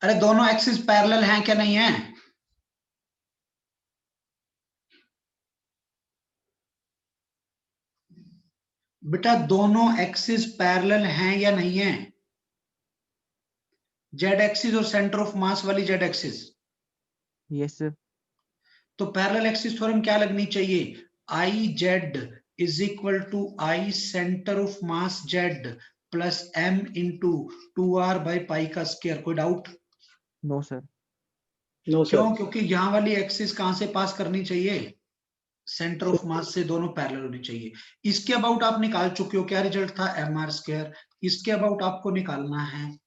अरे दोनों एक्सिस पैरेलल हैं क्या नहीं है? बेटा दोनों एक्सिस पैरेलल हैं या नहीं है? जेड एक्सिस और सेंटर ऑफ मास वाली जेड एक्सिस। Yes, sir. तो पैरेलल एक्सिस थ्योरम क्या लगनी चाहिए? I Z is equal to I centre of mass Z plus m into 2r/पाई का स्क्वायर। कोई डाउट? No, sir. नो क्यों? सर। क्योंकि यहां वाली एक्सिस कहां से पास करनी चाहिए? सेंटर ऑफ मास से, दोनों पैरेलल होनी चाहिए। इसके अबाउट आप निकाल चुके हो, क्या रिजल्ट था? mr²। इसके अबाउट आपको निकालना है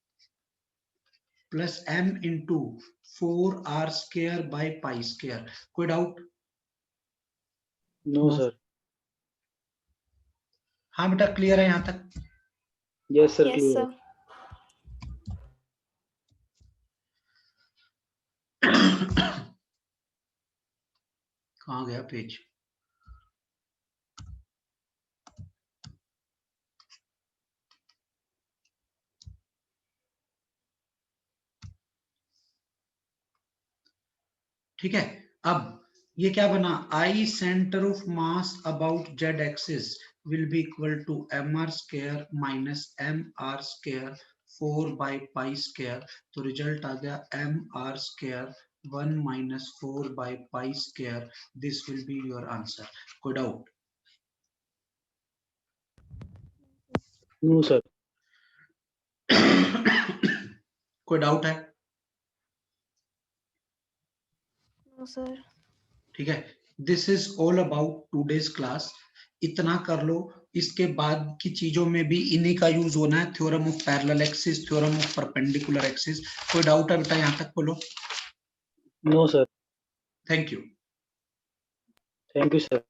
प्लस m इंटू 4r²/पाई²। कोई डाउट? No No, sir. हाँ बेटा, क्लियर है यहां तक? Yes sir, yes clear. Sir. कहाँ गया पेज? ठीक है, अब ये क्या बना, I centre of mass about Z axis will be equal to mr square minus mr square 4 by pi square. तो रिजल्ट आ गया mr square 1 minus 4 by pi square. This will be your answer. कोई doubt? No sir. कोई doubt है? No sir. ठीक है, this is all about today's class. इतना कर लो, इसके बाद की चीजों में भी इन्हीं का यूज होना है, theorem of parallel axis, theorem of perpendicular axis. कोई डाउट है बेटा? यहाँ तक बोलो। No sir. Thank you. Thank you sir.